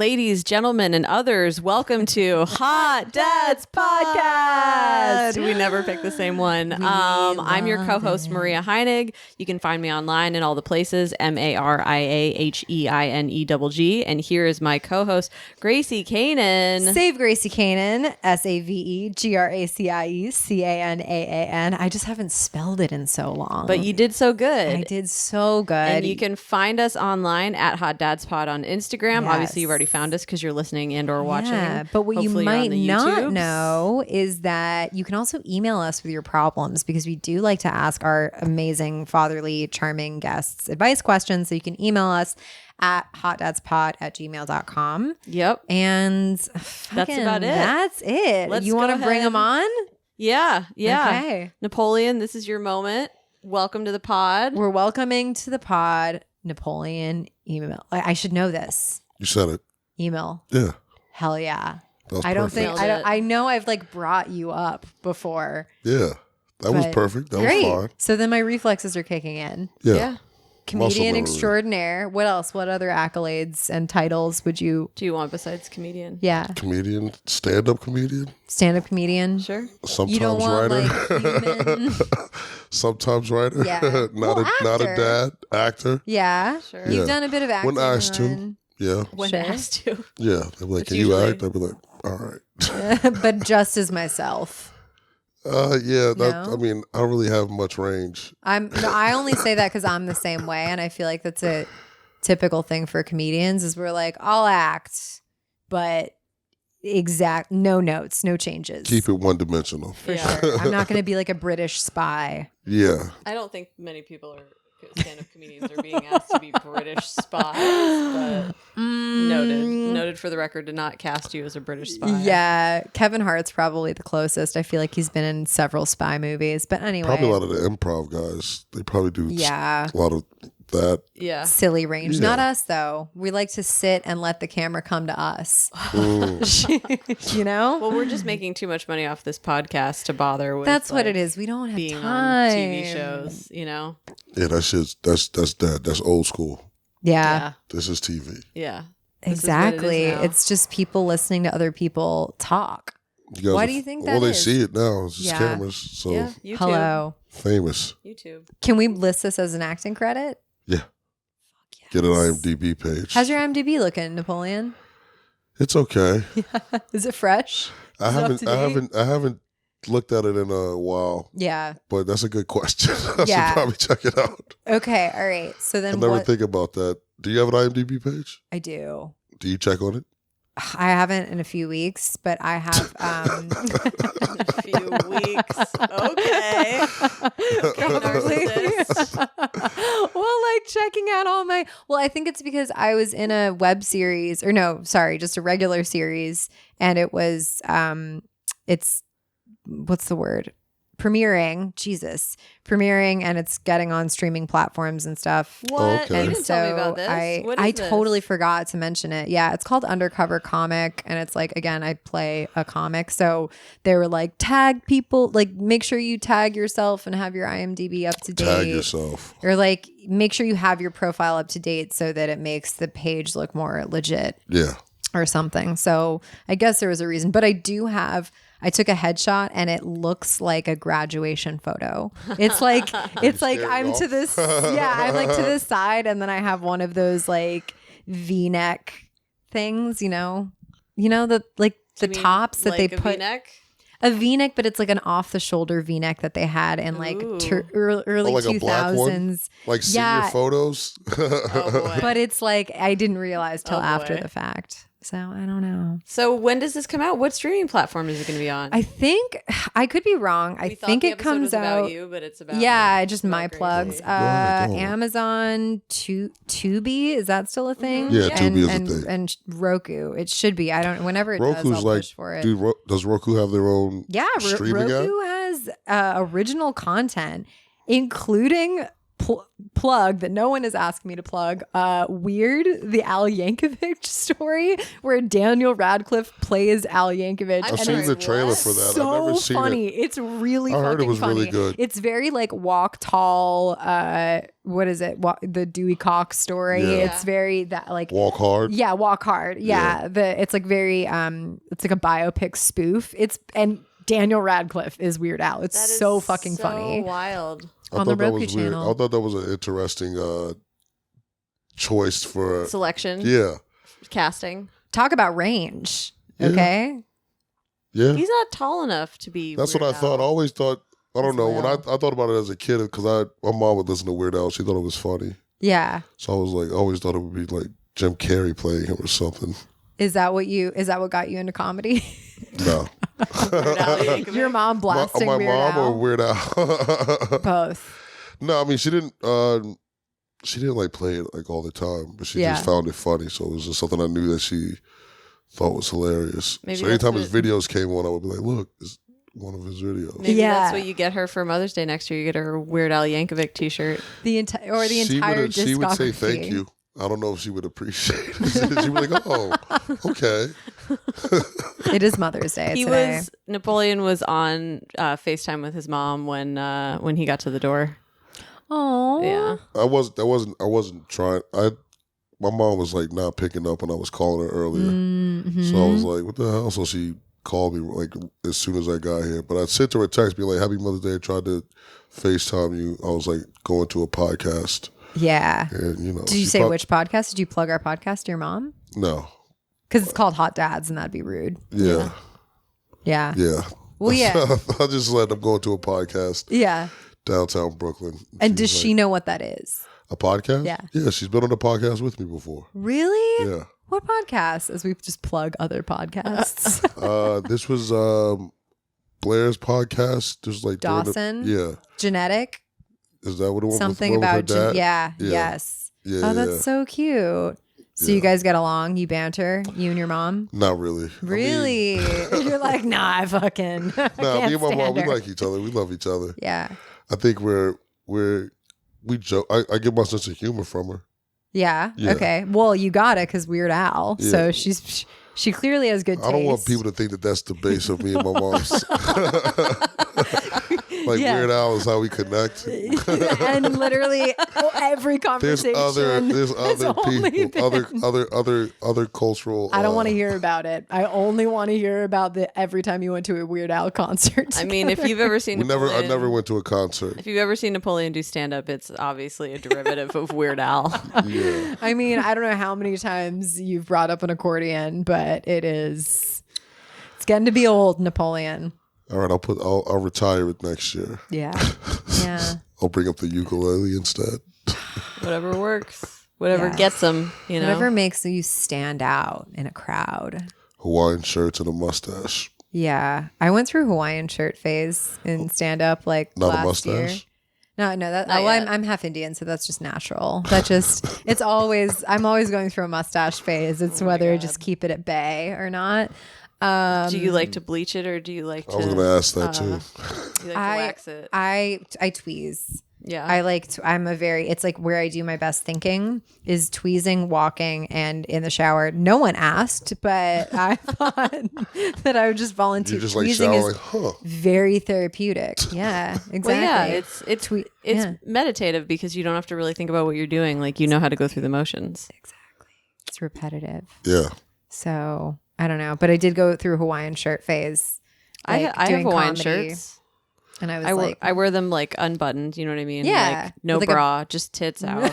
Ladies, gentlemen, and others, welcome to Hot Dad's Podcast. We never pick the same one. I'm your co-host, Maria Heinegg. You can find me online in all the places, MariaHeinegg. And here is my co-host, Gracie Canaan. Save Gracie Canaan, SaveGracie, I just haven't spelled it in so long. But you did so good. I did so good. And you can find us online at Hot Dad's Pod on Instagram. Yes. Obviously, you've already found us because you're listening and or watching. Yeah, but what Hopefully you you're on might the not YouTubes. know is that you can also email us with your problems, because we do like to ask our amazing, fatherly, charming guests advice questions. So you can email us at hotdadspod@gmail.com. Yep. And That's about it. That's it. Let's you want go to bring ahead. them on? Yeah. Okay. Napoleon, this is your moment. Welcome to the pod. We're welcoming to the pod Napoleon Emill. I should know this. You said it. Emill. Yeah. Hell yeah. That was I don't perfect. think I know I've like brought you up before. Yeah. That was But perfect. That great. was fine. So then my reflexes are kicking in. Yeah. Comedian Muscle memory. extraordinaire. What else? What other accolades and titles would you? Do you want besides comedian? Yeah. Comedian, stand-up comedian, Stand-up comedian. Sure. sometimes You don't want writer, like human. sometimes writer. Yeah. not Well, a actor. dad, actor. Yeah. Sure. You've Yeah. done a bit of acting. When asked to. on- Yeah. When Sure. asked to. Yeah. They'd be like, It's can you usually- act? I'd be like, all right. but just as myself. Yeah. That, No? I mean, I don't really have much range. I only say that because I'm the same way, and I feel like that's a typical thing for comedians. Is we're like, I'll act, but no notes, no changes. Keep it one-dimensional. For Yeah. sure. I'm not going to be like a British spy. Yeah. I don't think many people are stand-up comedians are being asked to be British spies, but noted for the record to not cast you as a British spy. Yeah, Kevin Hart's probably the closest. I feel like he's been in several spy movies, but anyway, Probably a lot of the improv guys. They probably do yeah, a lot of that. Yeah. silly range. Yeah. Not us though. We like to sit and let the camera come to us. You know, Well, we're just making too much money off this podcast to bother with. that's what like, it is. We don't have being time. on TV shows, you know? Yeah, that's dead. That's old school. Yeah, This is TV. Yeah. This is what it is exactly. now. It's just people listening to other people talk. You guys Why are- do you think Well, that they is? see it now. It's just Yeah. cameras. So Yeah. YouTube. Hello. famous. YouTube. Can we list this as an acting credit? Yeah. Get an IMDb page. How's your IMDb looking, Napoleon? It's okay. Is it fresh? I Is it up haven't to date? I haven't looked at it in a while, Yeah. but that's a good question. I Yeah. should probably check it out. Okay. All right. So I then never what? think about that. Do you have an IMDb page? I do. Do you check on it? I haven't in a few weeks, but I have. In a few weeks. Okay. Probably. Narcissist. Well, like checking out all my. Well, I think it's because I was in a web series, or no, sorry, just a regular series, and it was. It's what's the word? Premiering, and it's getting on streaming platforms and stuff. What? Okay. You didn't tell me about this. What is I this? totally forgot to mention it. Yeah, it's called Undercover Comic, and it's like, again, I play a comic, so they were like, tag people, like make sure you tag yourself and have your IMDb up to date. Tag yourself. Or like make sure you have your profile up to date so that it makes the page look more legit Yeah. or something. So I guess there was a reason, but I took a headshot and it looks like a graduation photo. It's like I'm scared to off? this I'm like to this side, and then I have one of those like V-neck things, you know the like the You mean tops that like they a put V-neck? a V-neck, but it's like an off the shoulder V-neck that they had in like Ooh. early like a black one? 2000s. Like senior Yeah. photos. Oh, boy. But it's like I didn't realize till Oh, after boy. the fact. So I don't know. So when does this come out? What streaming platform is it going to be on? I think I could be wrong. I We thought think the it episode comes was about out. you, but it's about Yeah, just about my Gracie. plugs. ahead, go on. Amazon, Tubi, is that still a thing? Yeah, Yeah. Tubi is a and, thing. and Roku. It should be. I don't. Whenever it does, Roku's I'll like, push for it. dude, does Roku have their own Yeah, streaming app? Roku has original content, including plug that no one has asked me to plug. Weird, the Al Yankovic story where Daniel Radcliffe plays Al Yankovic. I've and seen it's the trailer for that. so I've never seen funny. it. It's really I heard it fucking was funny. really good. It's very like Walk Tall. What is it? The Dewey Cox story. Yeah. It's very that like Walk Hard. yeah, Walk Hard. Yeah, it's like very it's like a biopic spoof. And Daniel Radcliffe is Weird Al. It's That is so fucking funny. Wild. On the thought that Roku was weird. channel. I thought that was an interesting choice for Selection. Yeah. Casting. Talk about range. Yeah. Okay. Yeah. He's not tall enough to be. That's Weird what I thought. I Al. always thought. I don't As know. When I well. thought about it as a kid, because my mom would listen to Weird Al. She thought it was funny. Yeah. So I was like, I always thought it would be like Jim Carrey playing him or something. Is that what got you into comedy? No. Weird Al Yankovic. Your mom blasting my Weird mom Al? or Weird Al? Both. No, I mean she didn't like play it like all the time, but she Yeah. just found it funny. So it was just something I knew that she thought was hilarious. Maybe So that's anytime what his videos came on, I would be like, look, it's one of his videos. Maybe Yeah. that's what you get her for Mother's Day next year. You get her a Weird Al Yankovic T-shirt. The entire She would say thank you. I don't know if she would appreciate it. She'd be like, oh, okay. It is Mother's Day today. Napoleon was on FaceTime with his mom when he got to the door. Oh. Yeah. I wasn't trying. My mom was like not picking up when I was calling her earlier. Mm-hmm. So I was like, what the hell? So she called me like as soon as I got here. But I sent her a text being like, Happy Mother's Day. I tried to FaceTime you. I was like going to a podcast. Yeah. And Did you say which podcast? Did you plug our podcast to your mom? No. Because it's called Hot Dads, and that'd be rude. Yeah. Yeah. Yeah. Well, yeah. I just let them go to a podcast Yeah. downtown Brooklyn. And does was she know what that is? a podcast? Yeah. Yeah, she's been on a podcast with me before. Really? Yeah. What podcast? As we just plug other podcasts. This was Blair's podcast. There's like Dawson? Yeah. Genetic? Is that what it was? Something with her about dad? yeah. Yeah. Yes. Yeah. Oh, that's so cute. So Yeah. you guys get along? You banter? You and your mom? Not really. Really? You're like, nah, I fucking I Nah, can't me and my mom, stand we her. like each other. We love each other. Yeah. I think we joke. I get my sense of humor from her. Yeah. Yeah. Okay. Well, you got it because Weird Al. So Yeah. she clearly has good taste. I don't want people to think that that's the base of me and my mom's. Like Yeah. Weird Al is how we connect. And literally every There's conversation. other has only people, been- other cultural. I don't want to hear about it. I only want to hear about every time you went to a Weird Al concert. I mean, if you've ever seen I Napoleon, never went to a concert. If you've ever seen Napoleon do stand up, it's obviously a derivative of Weird Al. Yeah. I mean, I don't know how many times you've brought up an accordion, but it's getting to be old, Napoleon. All right, I'll retire it next year. Yeah. Yeah. I'll bring up the ukulele instead. Whatever works. Whatever Yeah. gets them, you know. Whatever makes you stand out in a crowd. Hawaiian shirts and a mustache. Yeah. I went through Hawaiian shirt phase in stand up like Not a last year. mustache? No, Not well, yet. I'm half Indian, so that's just natural. I'm always going through a mustache phase. It's whether just keep it at bay or not. Do you like to bleach it or do you like to? I was going to ask that too. Do you like to wax it? I tweeze. Yeah. I like it's like where I do my best thinking is tweezing, walking, and in the shower. No one asked, but I thought that I would just volunteer. You're just like Tweezing showering, is huh? very therapeutic. Yeah, exactly. Well, yeah, it's yeah. meditative because you don't have to really think about what you're doing. Like you know how to go through the motions. It's repetitive. Yeah. So I don't know, but I did go through Hawaiian shirt phase. I have doing Hawaiian comedy, shirts. and I was I wear them like unbuttoned. You know what I mean? Yeah, Like no with like a- bra, just tits out.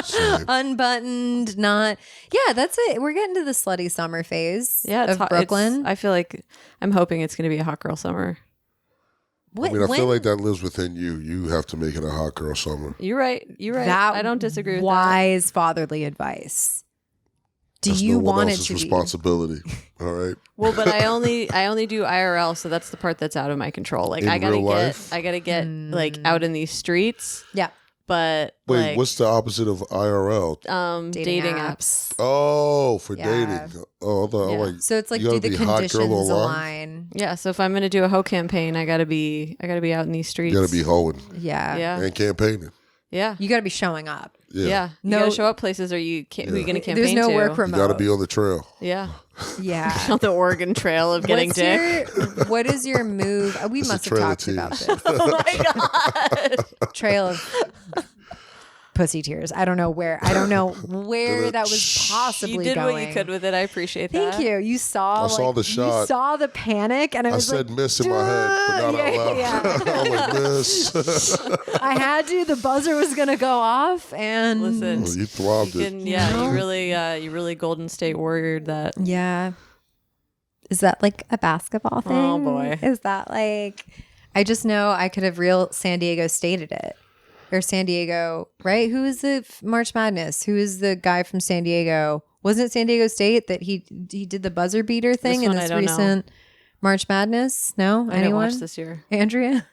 Same. unbuttoned, not. Yeah, that's it. We're getting to the slutty summer phase. Yeah, it's of hot. Brooklyn. I feel like I'm hoping it's going to be a hot girl summer. What, I mean, I feel when- like that lives within you. You have to make it a hot girl summer. You're right. You're right. That I don't disagree with that. wise fatherly advice. Do That's you no one want it else's to be? responsibility. All right. Well, but I only do IRL, so that's the part that's out of my control. Like In I real life? gotta get like out in these streets. Yeah. But Wait, like, what's the opposite of IRL? dating apps? Oh, for Yeah. dating. Oh, I thought Yeah. like So it's like, you do gotta the be hot girl conditions online? align? Yeah. So if I'm gonna do a hoe campaign, I gotta be out in these streets. You gotta be hoeing Yeah. Yeah. and campaigning. Yeah. You got to be showing up. Yeah. You No- gotta show up places or who are you going to campaign There's no to? work You remote. got to be on the trail. Yeah. Yeah. On the Oregon Trail of getting dick. What is your move? We It's must a have trail talked of about tears. this. Oh my God. Trail of pussy tears. I don't know where that was possibly You did going. what you could with it. I appreciate that. Thank you. You saw. I saw the shot. You saw the panic, and I I was said like, miss in my head, but not out loud. Yeah. I was like, miss. I had to. The buzzer was gonna go off, and Listen, Well, you throbbed you it. can, you really Golden State Warrior that. yeah. Is that like a basketball thing? Oh, boy. Is that like? I just know I could have real San Diego Stated it. Or San Diego, right? Who is the March Madness? Who is the guy from San Diego? Wasn't it San Diego State that he did the buzzer beater thing in one I this don't know. recent March Madness? No, I didn't anyone? watch this year. Andrea,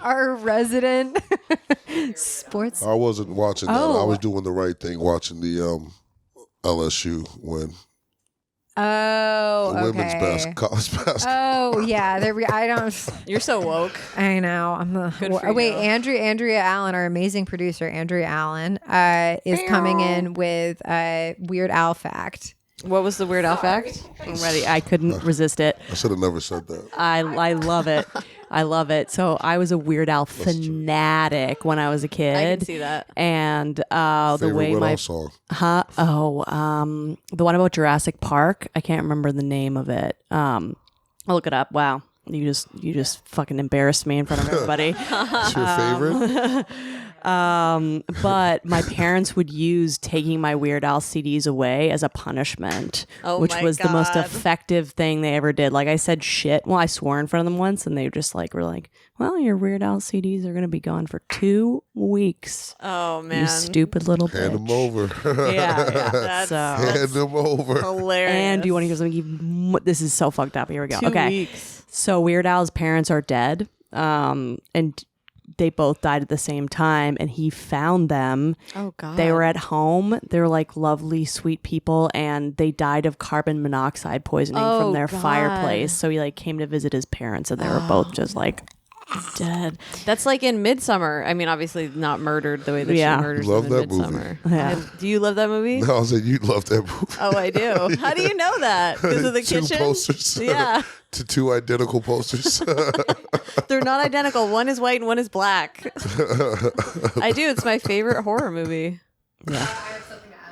our resident sports. I wasn't watching that. Oh. I was doing the right thing, watching the LSU win. Oh, The women's okay. college basketball. Oh yeah, I don't. You're so woke. I know. I'm the Good for wait. you. Andrea Allen, our amazing producer, Andrea Allen, is coming in with a Weird Al fact. What was the Weird Al fact? I'm ready. I couldn't resist it. I should have never said that. I love it. I love it. So I was a Weird Al fanatic when I was a kid. I can see that. And the Favorite way Weird my Al song. the one about Jurassic Park. I can't remember the name of it. I'll look it up. Wow. You just fucking embarrassed me in front of everybody. It's your favorite? But my parents would use taking my Weird Al CDs away as a punishment, which my was the most God. effective thing they ever did. Like I said shit. Well, I swore in front of them once and they just like were like, well, your Weird Al CDs are going to be gone for 2 weeks. Oh You man, stupid little bitch. Hand them over. Yeah. That's So, Hand them over. hilarious. and do you want to hear something even this is so fucked up. Here we go. 2 Okay. weeks. So Weird Al's parents are dead. And they both died at the same time, and he found them. Oh god, They were at home. They were like lovely, sweet people, and they died of carbon monoxide poisoning Oh, from their God. fireplace. So he like came to visit his parents, and they were both just like dead. That's like in Midsommar. I mean, obviously not murdered the way that Yeah. she murders Love them in that movie. Midsommar. Yeah. Do you love that movie? No, I was like, you'd love that movie. Oh, I do. How do you know that? Because of the Two kitchen? posters. Yeah. To 2 identical posters. They're not identical. One is white and one is black. I do. It's my favorite horror movie.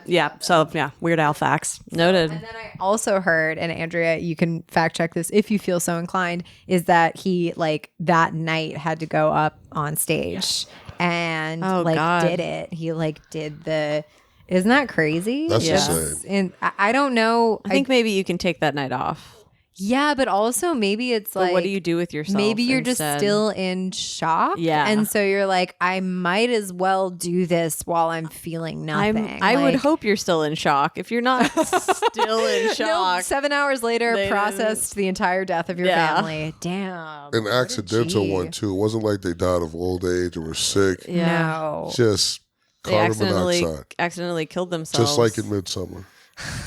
Yeah. So yeah, Weird Al facts. Noted. And then I also heard, and Andrea, you can fact check this if you feel so inclined, is that he like that night had to go up on stage and Oh, like God. did it. He like did the. Isn't that crazy? That's Yes. insane. And I don't know. I think maybe you can take that night off. Yeah, but also maybe it's But like what do you do with yourself? maybe you're instead? just still in shock. Yeah. And so you're like, I might as well do this while I'm feeling nothing. I would Like, hope you're still in shock. If you're not still in No, shock, 7 hours later, They processed the entire death of your Yeah. family. Damn. An accidental Gee. one, too. It wasn't like they died of old age or were sick. yeah, No. Just they carbon monoxide. accidentally killed themselves. Just like in Midsommar.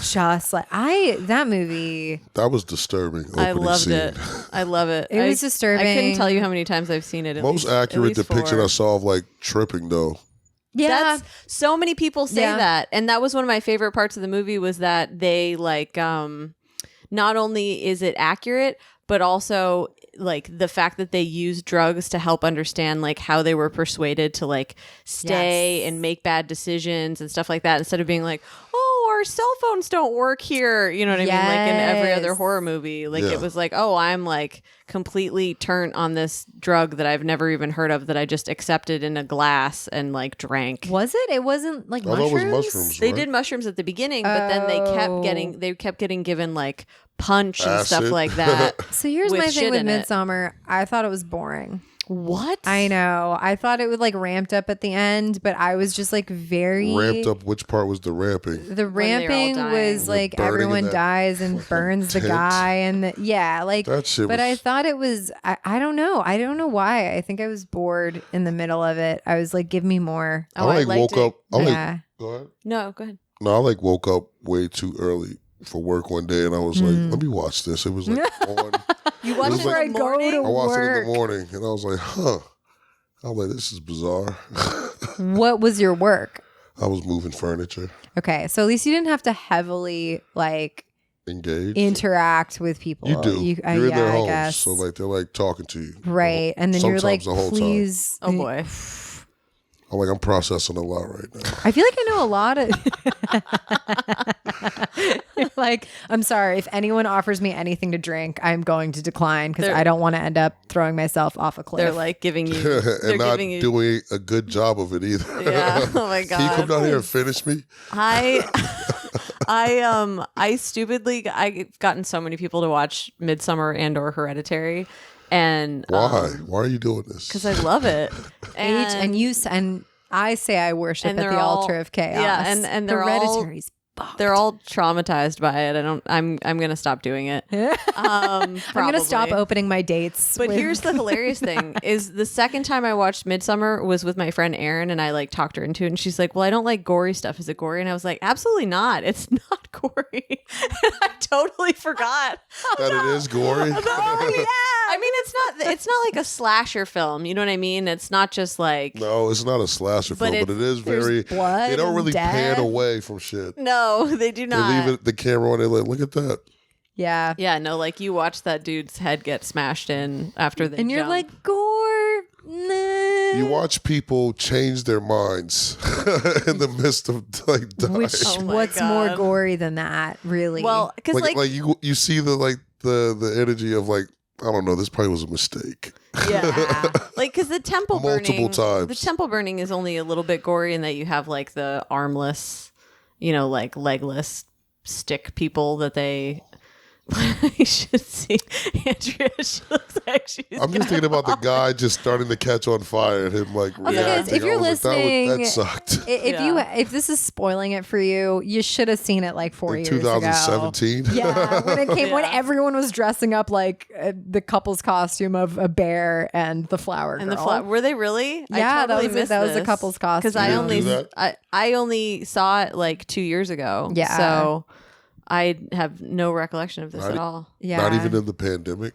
Just like that movie. That was disturbing. I opening loved scene. it. I love it. It was I disturbing. couldn't tell you how many times I've seen it. At Most least- at accurate least depiction 4. I saw of like tripping, though. Yeah. That's so many people say Yeah. that, and that was one of my favorite parts of the movie was that they like not only is it accurate, but also like the fact that they use drugs to help understand like how they were persuaded to like stay Yes. and make bad decisions and stuff like that instead of being like, oh, our cell phones don't work here, you know what I mean, like in every other Yes. horror movie. Like Yeah. it was like, oh, I'm like completely turnt on this drug that I've never even heard of that I just accepted in a glass and like drank. Was it? It wasn't like I thought it was mushrooms. mushrooms. They right? did mushrooms at the beginning, but then they kept getting given like punch and stuff Acid. like that. So here's With my shit thing with in it. Midsommar. I thought it was boring. What? I know. I thought it would like ramped up at the end, but I was just like very Ramped up. Which part was the ramping? The they're all ramping dying. was The like burning in everyone that dies and burns the tent. guy and like That shit but I was- thought it was I don't know. I don't know why. I think I was bored in the middle of it. I was like, give me more. Oh, I like liked woke it. up. I like, Yeah. go ahead. No, go ahead. No, I like woke up way too early for work one day, and I was like, let me watch this. It was like on. You watched watched it it in in the the morning? I watched it in the morning, and I was like, huh. I'm like, this is bizarre. What was your work? I was moving furniture. Okay, so at least you didn't have to heavily like Engage. interact with people. You do. You're in their I homes, guess. so like they're like talking to you. Right, and then you're like, Sometimes the whole please. Oh boy. I'm like, I'm processing a lot right now. I feel like I know a lot of. Like, I'm sorry. If anyone offers me anything to drink, I'm going to decline because I don't want to end up throwing myself off a cliff. They're like giving you, they're And not giving you, doing a good job of it either. yeah. Oh my god. Can you come down here and finish me? I stupidly, I've gotten so many people to watch Midsommar and or Hereditary, and Why? Why are you doing this? because I love it. and I say I worship And at they're the all- altar of chaos. yeah, and they're all- Hereditary's fucked. They're all traumatized by it. I'm gonna stop doing it. I'm gonna stop probably. opening my dates. But with- here's the hilarious thing: is the second time I watched Midsommar was with my friend Erin, and I like talked her into it, and she's like, "Well, I don't like gory stuff. Is it gory?" And I was like, "Absolutely not. It's not gory." And I totally forgot That it is gory. Oh yeah. I mean, it's not like a slasher film. You know what I mean? It's not just like No, it's not a slasher But film, but it is there's very. blood They don't and really pan death. away from shit. no, they do They not. leave the camera on. They're like, look at that. yeah. Yeah, no, like you watch that dude's head get smashed in after the And you're jump. like, gore. Nah. You watch people change their minds in the midst of like dying. Which Oh my what's more God. gory than that? Really? well, because like you see the energy of like, I don't know, this probably was a mistake. yeah, like because the temple Multiple burning, times. the temple burning is only a little bit gory in that you have like the armless, like legless stick people that they. You should see Andrea. She looks like she's. I'm just thinking about the guy just starting to catch on fire and him like guys, reacting. if you're I was like, listening, that sucked. if this is spoiling it for you, you should have seen it like 4 In years ago. 2017. Yeah, when it came, when Yeah. everyone was dressing up like the couple's costume of a bear and the flower And girl. were they really? Yeah, I totally that was a missed couple's because costume. I You only didn't do I only saw it like 2 years ago. Yeah. so I have no recollection of this Not at e- all. Yeah. Not even in the pandemic.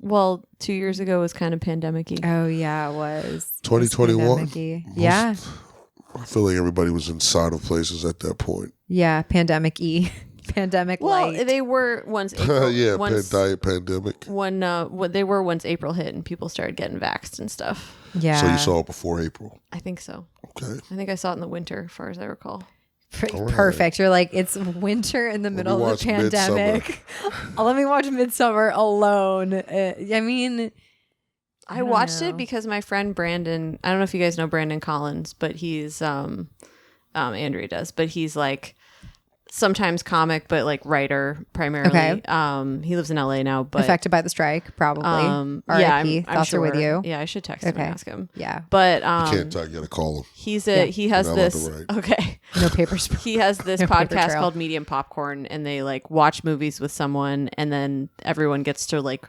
Well, 2 years ago was kind of pandemic-y. Oh yeah, it was 2021? pandemic-y. Yeah, I feel like everybody was inside of places at that point. yeah, pandemic-y, pandemic Well, light. they were once April. Yeah, once, pandemic. when what they were once April hit and people started getting vaxxed and stuff. Yeah, So you saw it before April. I think so. Okay. I think I saw it in the winter, as far as I recall. All right. Perfect. You're like, it's winter in the middle of watch the pandemic. Let me watch Midsommar alone. I mean, I don't watched know. it because my friend Brandon, I don't know if you guys know Brandon Collins, but he's Andrea does, but he's like sometimes comic but like writer primarily. Okay. He lives in LA now, but affected by the strike, probably. yeah, R.I.P. I'm Thoughts are with sure. you. Yeah, I should text him Okay. and ask him. Yeah. But You can't talk, you gotta call him. he has You're not allowed this to write. okay. No papers. He has this No paper podcast trail. called Medium Popcorn, and they like watch movies with someone, and then everyone gets to like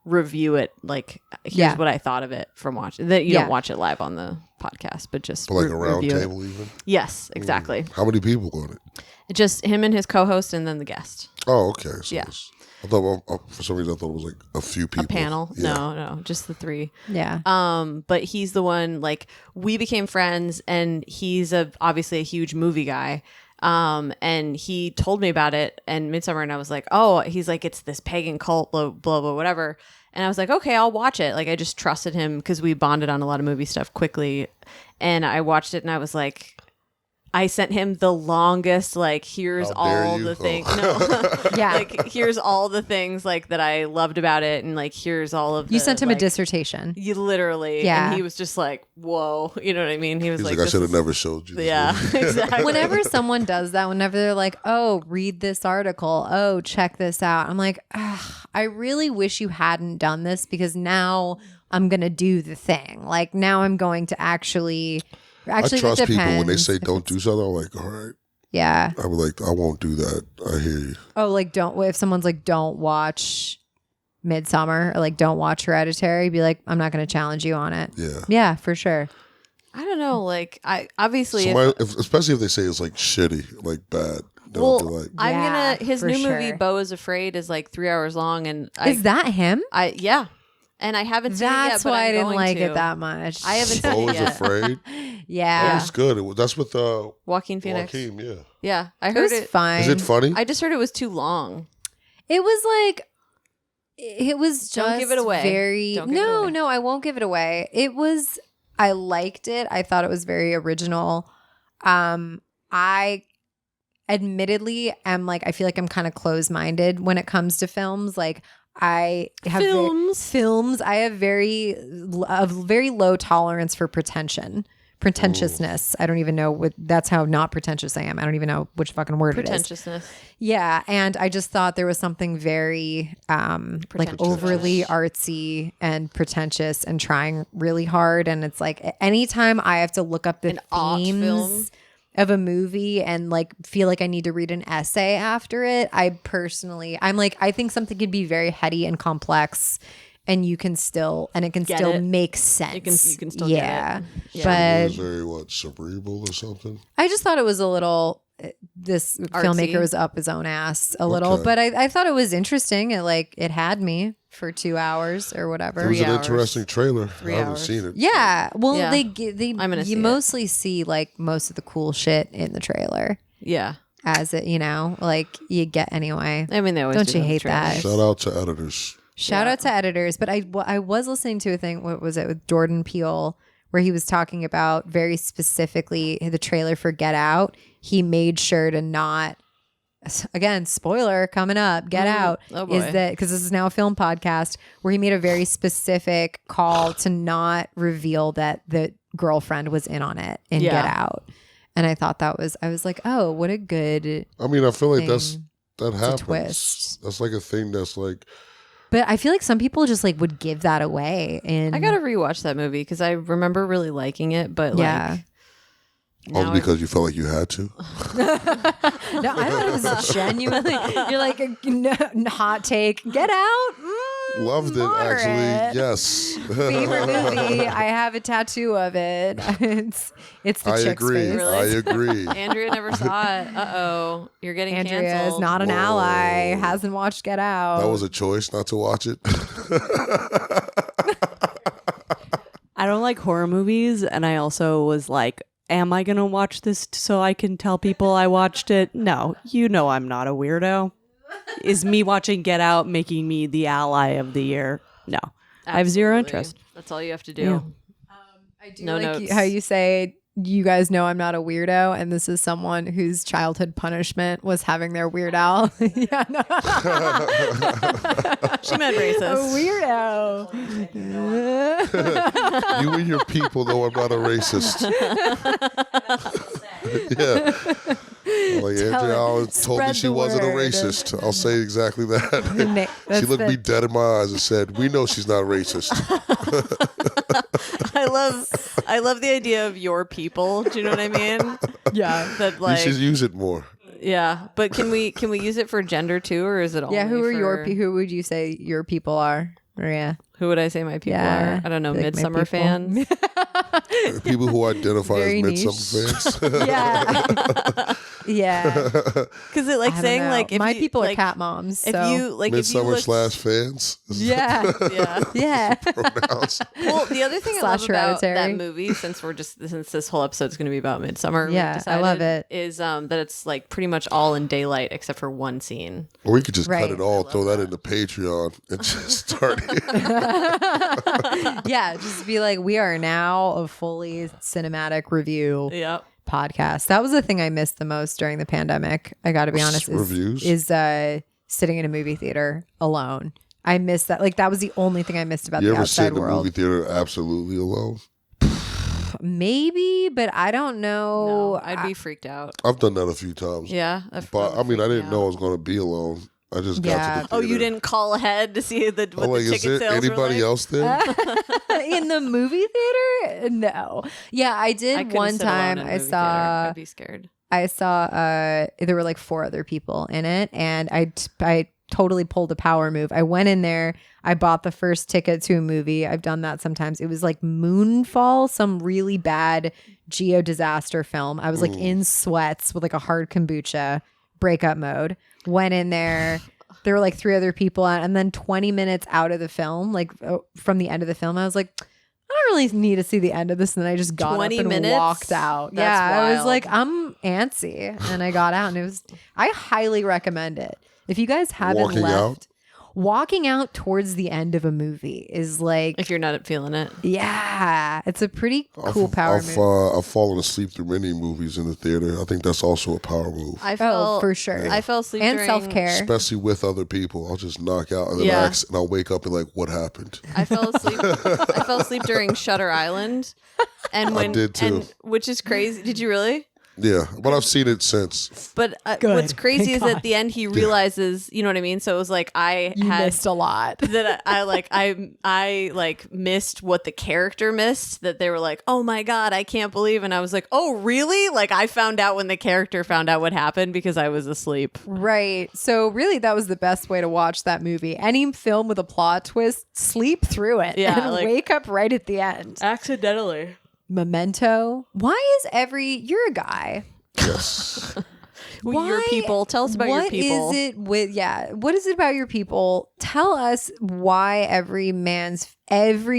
review it. Like, here's Yeah. what I thought of it from watching. That you Yeah. don't watch it live on the podcast, but just But like a round review it. table even. Yes, exactly. How many people on it? Just him and his co-host, and then the guest. Oh, okay. So Yeah. I thought for some reason I thought it was like a few people. A panel? Yeah. No, just the three. Yeah. But he's the one, like, we became friends, and he's obviously a huge movie guy. And he told me about it and Midsommar, and I was like, oh, he's like, it's this pagan cult, blah, blah, blah, whatever. And I was like, okay, I'll watch it. Like, I just trusted him because we bonded on a lot of movie stuff quickly. And I watched it, and I was like, I sent him the longest, like, here's How dare all you? the things. Oh. No. Yeah. Like, here's all the things, like, that I loved about it. And, like, here's all of You the, sent him a like, dissertation. You literally. Yeah. And he was just like, whoa. You know what I mean? He was He's like, like, I this should have is- never showed you. This Yeah, movie. exactly. Whenever someone does that, whenever they're like, oh, read this article, oh, check this out, I'm like, ugh, I really wish you hadn't done this because now I'm going to do the thing. Like now I'm going to actually I it trust people when they depends say if don't it's- do something. I'm like, all right. Yeah. I'm like, I won't do that. I hear you. Oh, like if someone's like, don't watch Midsommar or like, don't watch Hereditary, be like, I'm not going to challenge you on it. Yeah. Yeah, for sure. I don't know. Like, I obviously. Especially if they say it's like shitty, like bad. They'll Well, be like, I'm Yeah, gonna. His for new movie, sure. Beau is Afraid, is like 3 hours long, and Is that him? yeah. and I haven't seen it yet. That's But why I'm I didn't going like to. it that much. I haven't seen it Always yet. Afraid. Yeah. That was good. That's with Joaquin Phoenix. Joaquin, yeah. Yeah, I It heard was it. fine. Is it funny? I just heard it was too long. It was like it was just Don't give it away. very Don't give it away. No, I won't give it away. It was I liked it. I thought it was very original. I admittedly am like I feel like I'm kind of closed-minded when it comes to films. Like I have films. I have a very low tolerance for pretentiousness. I don't even know that's how not pretentious I am. I don't even know which fucking word it is. Pretentiousness. Yeah, and I just thought there was something very like overly artsy and pretentious and trying really hard. And it's like anytime I have to look up the An film. themes of a movie and like feel like I need to read an essay after it, I'm like I think something could be very heady and complex. And it can still make sense. You can still get it. It But was very cerebral or something. I just thought it was a little. This filmmaker was up his own ass a little, but I thought it was interesting. It had me for 2 hours or whatever. It was 3 an hours. interesting trailer. 3 I haven't hours. seen it. Yeah, well, Yeah. I'm gonna see you it. mostly see like most of the cool shit in the trailer Yeah. as it, like you get anyway. I mean, they always Don't do you that with hate that? trailers. Shout out to editors. Shout out to editors, but I was listening to a thing. What was it with Jordan Peele, where he was talking about very specifically the trailer for Get Out. He made sure to not, again, spoiler coming up. Get Out Oh, boy. is that because this is now a film podcast where he made a very specific call to not reveal that the girlfriend was in on it in Yeah. Get Out, and I thought I was like, oh, what a good. I mean, I feel like thing. that happens. twist. That's like a thing that's like. But I feel like some people just like would give that away. And I gotta rewatch that movie because I remember really liking it, but Yeah. like Only because you felt like you had to. No, I thought it was genuinely. You're like a hot take. Get Out. Loved it, Margaret. actually. Yes. Favorite movie. I have a tattoo of it. It's the I chick's agree. face. I agree. Andrea never saw it. You're getting Andrea canceled. is not an Whoa. ally. Hasn't watched Get Out. That was a choice not to watch it. I don't like horror movies, and I also was like, am I going to watch this so I can tell people I watched it? No, I'm not a weirdo. Is me watching Get Out making me the ally of the year? No. I have zero Absolutely. interest. That's all you have to do. Yeah. I do No like notes. how you say you guys know I'm not a weirdo, and this is someone whose childhood punishment was having their Weird Al. Yeah, no. She meant A racist. weirdo. You and your people know I'm not a racist. Yeah. Like Andrea Allen told me Spread she the word. wasn't a racist. I'll say exactly that. She That's looked me dead in my eyes and said, "We know she's not racist." I love the idea of your people. Do you know what I mean? Yeah. That You like should use it more. yeah. But can we use it for gender too, or is it all? Yeah, who would you say your people are, Maria? Who would I say my people Yeah, are? I don't know. like my Midsommar people. fans. People who identify Very as niche. Midsommar fans. Yeah. Yeah. Because it like I don't saying know. like if my you, people like, are cat moms. If So. you like if you Midsommar look, / fans. Yeah. yeah. Yeah. Pronouns. Well, the other thing I Slash love about Hereditary. that movie, since this whole episode is going to be about Midsommar, we've Yeah, I love decided, it. Is that it's like pretty much all in daylight except for one scene. Or we could just Right. cut it all, throw that into Patreon, and just start it. Yeah. Just be like, we are now a fully cinematic review Yep. podcast. That was the thing I missed the most during the pandemic. I got to be honest. Reviews? Is sitting in a movie theater alone. I missed that. Like that was the only thing I missed about You the ever sit outside in the world. movie theater absolutely alone? Maybe, but I don't know. No, I'd be freaked out. I've done that a few times. Yeah. But I mean, I didn't know I was going to be alone. I just got Yeah. to the theater. Oh, you didn't call ahead to see what I'm like, the is ticket there sales were anybody like? else there? In the movie theater? No. Yeah, I did I couldn't one sit alone time. in a I movie theater. saw I'd be scared. there were like 4 other people in it, and I totally pulled a power move. I went in there, I bought the first ticket to a movie. I've done that sometimes. It was like Moonfall, some really bad geo disaster film. I was like in sweats with like a hard kombucha, breakup mode. Went in there, there were like 3 other people on, and then 20 minutes out of the film, like from the end of the film, I was like, I don't really need to see the end of this. And then I just got 20 up and minutes? walked out. That's I was wild. like, I'm antsy. And I got out, and I highly recommend it. If you guys haven't walking out towards the end of a movie is like, If you're not feeling it. yeah, it's a pretty cool power move. I've fallen asleep through many movies in the theater. I think that's also a power move, I fell, for sure. I fell asleep And during, self-care. especially with other people. I'll just knock out and then Yeah. and I'll wake up and like, what happened? I fell asleep during Shutter Island. And when did too. and which is crazy. Did you really? Yeah, but I've seen it since. But what's crazy is at the end he realizes, you know what I mean? So it was like I You had missed a lot. that I like missed what the character missed, that they were like, oh my God, I can't believe. And I was like, oh really? Like I found out when the character found out what happened because I was asleep. Right. So really that was the best way to watch that movie. Any film with a plot twist, sleep through it Yeah, and like- wake up right at the end. Accidentally. Memento. Why is you're a guy. Yes, Your people. Tell us about your people. What is it what is it about your people? Tell us why every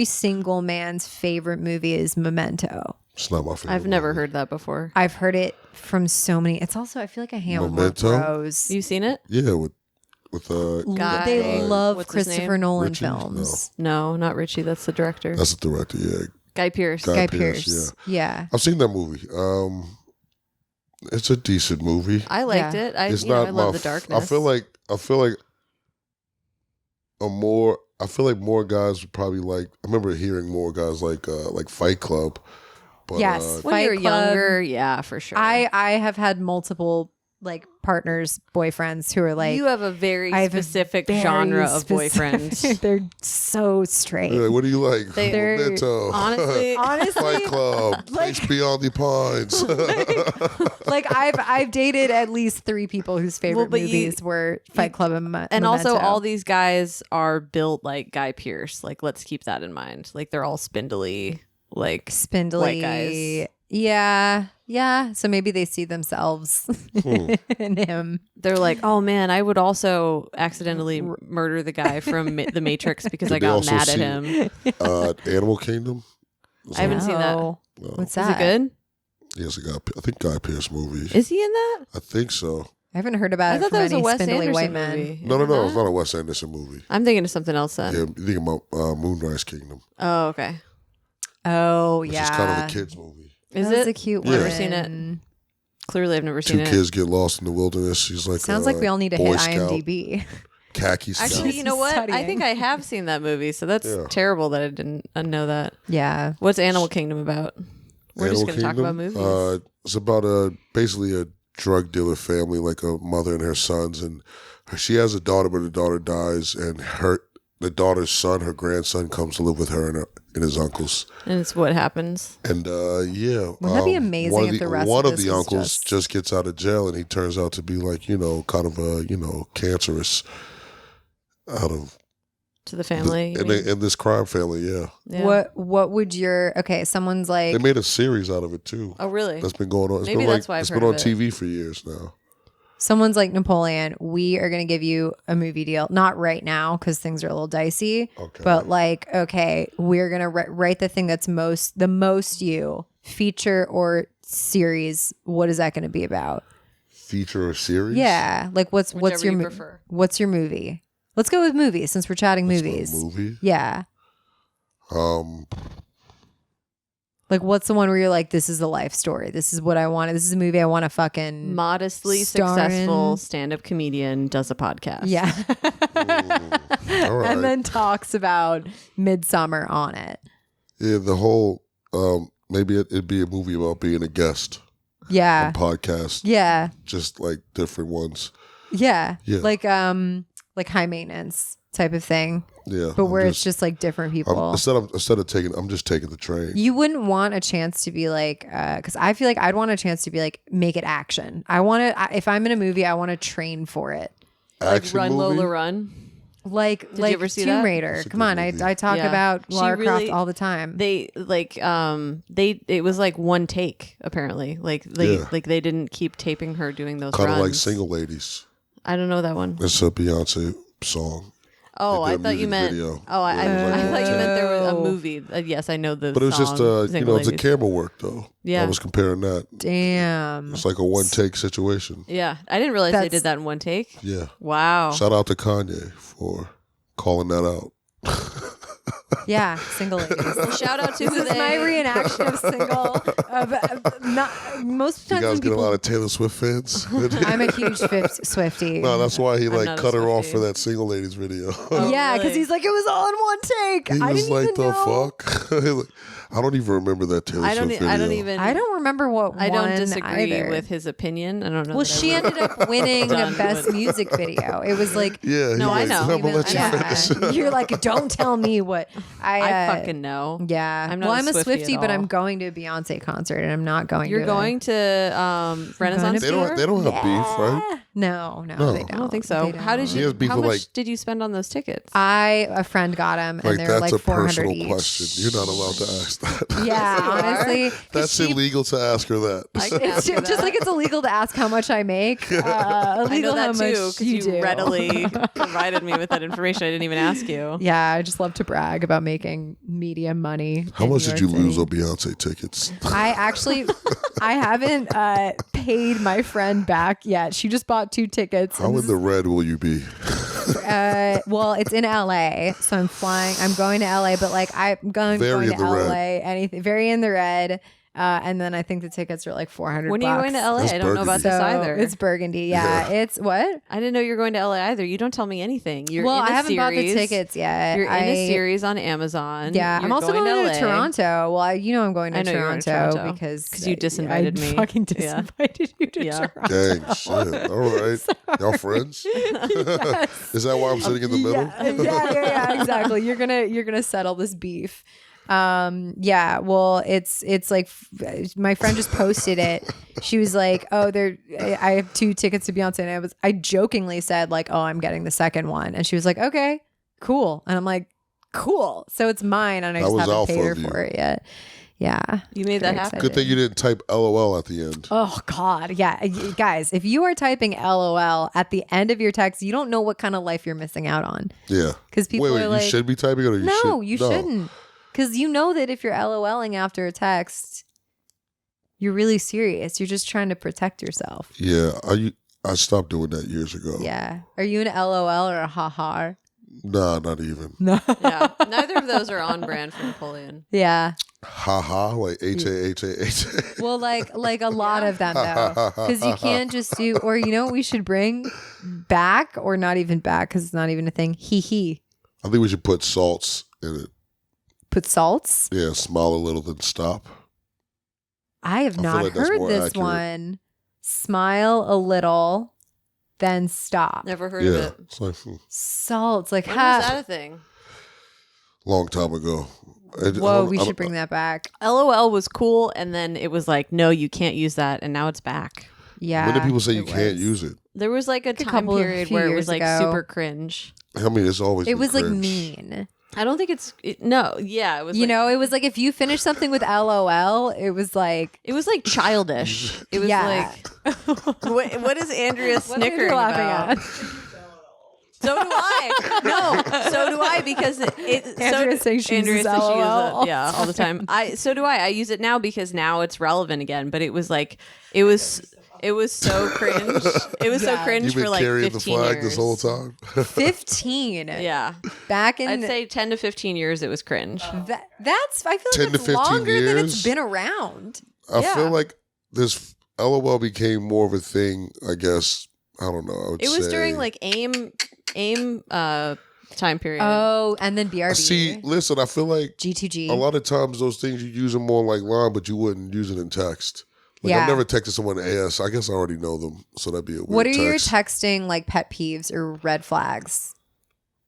single man's favorite movie is Memento. it's not my favorite. I've never movie. heard that before. I've heard it from so many. It's also, I feel like I hang out with more Memento? bros. You seen it? Yeah, with Guy. They love What's his Christopher name? Nolan Richie? films. No, not Richie. That's the director. that's the director. Yeah, Guy Pearce. Guy Guy Pearce, Pearce. Yeah. I've seen that movie. It's a decent movie. I liked Yeah. it. I It's you know, not I love my the darkness. I feel like more guys would probably like. I remember hearing more guys like Fight Club. But, Yes. when Fight you're Club. younger, yeah, for sure. I have had multiple like partners, boyfriends who are like, you have a very I have a specific very genre of specific- boyfriends. They're so straight. yeah, what do you like? They're- Memento. honestly, Fight Club. like- Place Beyond the Pines. Like I've dated at least 3 people whose favorite but you- movies were Fight Club and and also Memento. all these guys are built like Guy Pearce. Like, let's keep that in mind. Like, they're all spindly, like spindly white guys. Yeah. So maybe they see themselves in him. They're like, oh man, I would also accidentally murder the guy from The Matrix because I Did they got also mad at see- him. Animal Kingdom. I haven't seen that. No. No. What's Is that? it good? Yes, I think Guy Pearce movie. Is he in that? I think so. I haven't heard about I it thought from that was a any Wes spindly Anderson white men. movie. No, Isn't it's that? not a Wes Anderson movie. I'm thinking of something else then. Yeah, you think about Moonrise Kingdom, Oh, okay. Oh which yeah. is kind of a kids movie. Is That was it? a cute Yeah. one. Never seen it. Clearly, I've never seen 2 it. kids get lost in the wilderness. He's like, Sounds like we all need to Boy hit Scout, IMDb. khaki scout. Actually, you know what? I Studying. think I have seen that movie, so that's Yeah. terrible that I didn't know that. Yeah. What's Animal Kingdom about? We're just Animal going to talk about Kingdom, movies. It's about basically a drug dealer family, like a mother and her sons, and she has a daughter, but the daughter dies, and the daughter's son, her grandson, comes to live with her and his uncles. And it's what happens. And yeah, Wouldn't that be amazing one if of the rest one of of this the was uncles just gets out of jail, and he turns out to be like kind of a cancerous out of To the family. you in mean? this crime family. Yeah, Yeah. What would your someone's like they made a series out of it too. Oh, really? That's been going on. It's Maybe been that's why I've it's heard been on of it. TV for years now. someone's like, Napoleon, we are going to give you a movie deal. Not right now because things are a little dicey. Okay. But like, okay, we're going to write the thing that's the most you, feature or series. What is that going to be about? Feature or series? Yeah. Like what's Whichever your you prefer. what's your movie? Let's go with movies since we're chatting That's movies. not a movie. Yeah. Like what's the one where you're like, this is the life story. This is what I wanted. This is a movie I want to fucking Modestly Starring- successful stand-up comedian does a podcast. Yeah. All right. And then talks about Midsommar on it. Yeah, the whole maybe it'd be a movie about being a guest Yeah. on podcasts, Yeah. just like different ones. Yeah. Yeah. Like high maintenance type of thing. Yeah, But where it's just like different people. instead of taking, I'm just taking the train. You wouldn't want a chance to be like, because I feel like I'd want a chance to be like, make it action. I want to, if I'm in a movie, I want to train for it. Like Action Run movie? Lola Run. Like you ever see Tomb that? Raider. That's a Come good on, movie. I talk Yeah. about She Lara Croft really- all the time. They it was like one take apparently. Like they Yeah. like they didn't keep taping her doing those Kind of runs. like Single Ladies. I don't know that one. It's a Beyonce song. Oh, They I did a thought you music meant. video. Oh, I It was like thought you meant there was a Oh. movie. Yes, I know the. But it was just song, it's Single a Ladies. camera work though. Yeah. I was comparing that. Damn. It's like a one take situation. Yeah, I didn't realize they That's- did that in one take. Yeah. Wow. Shout out to Kanye for calling that out. Yeah, single ladies. Well, shout out to This who is my they. reenaction of single. Not most You times guys when get a people. lot of Taylor Swift fans. I'm a huge Swiftie. No, that's why he I'm like not a cut her off Swiftie. for that single ladies video. Oh, yeah, because really? he's like, it was all in one take. He I was didn't like, even the know. fuck? I don't even remember that Taylor I don't. Swift video. I don't even. I don't remember what I don't one disagree either. with his opinion. I don't know. Well, that I she wrote- ended up winning Done, best but- music video. It was like, Yeah, No, I he's like, know. I'm gonna let you yeah, finish. you're like, don't tell me what I fucking know. Yeah. I'm not well, a I'm a Swiftie Swiftie, at but all. I'm going to a Beyonce concert, and I'm not going. You're to going to Renaissance They Fair? don't have beef, right? No, No. they don't. I don't think so. They How did don't. He has you? beef How with, much like- did you spend on those tickets? A friend got them, and Like they're that's like a 400 personal each. question. You're not allowed to ask that. Yeah, honestly, 'cause That's she- illegal to ask her that. I can It's ask you just that. like it's illegal to ask how much I make. I know Illegal that how too much because you you do. readily provided me with that information. I didn't even ask you. Yeah, I just love to brag about making media money. How in much New did you York lose City. on Beyonce tickets? I actually, I haven't paid my friend back yet. She just bought 2 tickets. How in the red will you be? Well, it's in LA, so I'm flying. I'm going to LA, but like I'm going Very to in the LA. red. Anything very in the red. And then I think the tickets are like 400. When are you going to LA? That's I don't know about Burgundy. this So either. it's Burgundy. Yeah, it's what? I didn't know you were going to LA either. You don't tell me anything. You're Well, in a I haven't bought the series. tickets yet. You're in a series on Amazon. Yeah, You're I'm also going to to LA. Toronto. Well, you know I'm going to I know you're going Toronto, to Toronto because you disinvited I me. Fucking Yeah. disinvited you to Yeah. Toronto. Dang, shit. All right. Y'all friends? Is that why I'm sitting in the middle? Yeah, exactly. You're gonna settle this beef. Yeah, well, it's like my friend just posted it. She was like, "Oh, I have 2 tickets to Beyonce," and I jokingly said like, "Oh, I'm getting the second one," and she was like, "Okay, cool," and I'm like, "Cool." So it's mine, and I That just was haven't alpha paid her of you. for it yet. Yeah, You made Very that happen. Good thing you didn't type LOL at the end. Oh God, yeah, guys, if you are typing LOL at the end of your text, you don't know what kind of life you're missing out on. Yeah. Because people Wait, are like, you should be typing it or you no, should? you shouldn't. Because you know that if you're LOLing after a text, you're really serious. You're just trying to protect yourself. Yeah. I stopped doing that years ago. Yeah. Are you an LOL or a haha? Nah, not even. No. Yeah, neither of those are on brand for Napoleon. Yeah. Ha like H-A-H-A-H. Well, like a lot of them though, because you can't just do. Or you know what we should bring back, or not even back, because it's not even a thing. He. I think we should put salts in it. Put salts. Yeah, smile a little, then stop. I have I feel not like that's heard more this accurate. one. Smile a little, then stop. Never heard of Yeah. it. It's like Salts, like When was ha. that a thing? long time ago. Whoa, we should bring that back. LOL was cool, and then it was like, no, you can't use that, and now it's back. Yeah. When do people say you it can't was. use it? There was like a a time couple of period few where it years was like ago. super cringe. I mean, it's always It been was like cringe. mean. I don't think it's no. Yeah, it was. You like, know, it was like if you finish something with LOL, it was like it was like childish. It was Yeah. like, what is Andrea what are you snickering laughing about? So do I. No, so do I because Andrea's saying she uses says LOL all yeah, the all the time. So do I. I use it now because now it's relevant again. But it was like it was so cringe. It was so cringe You've for been like carrying 15 the flag years. this whole time. 15. Yeah, Back in I'd say 10 to 15 years. It was cringe. that's I feel 10 like to that's 15 longer than it's years? been around. I Yeah. feel like this LOL became more of a thing, I guess. I don't know. I would It was say. during like AIM time period. Oh, and then BRB. See, listen, I feel like G2G. a lot of times those things you use them on like line, but you wouldn't use it in text. Like Yeah. I've never texted someone AS. I guess I already know them, so that'd be a weird What are your text. texting like pet peeves or red flags?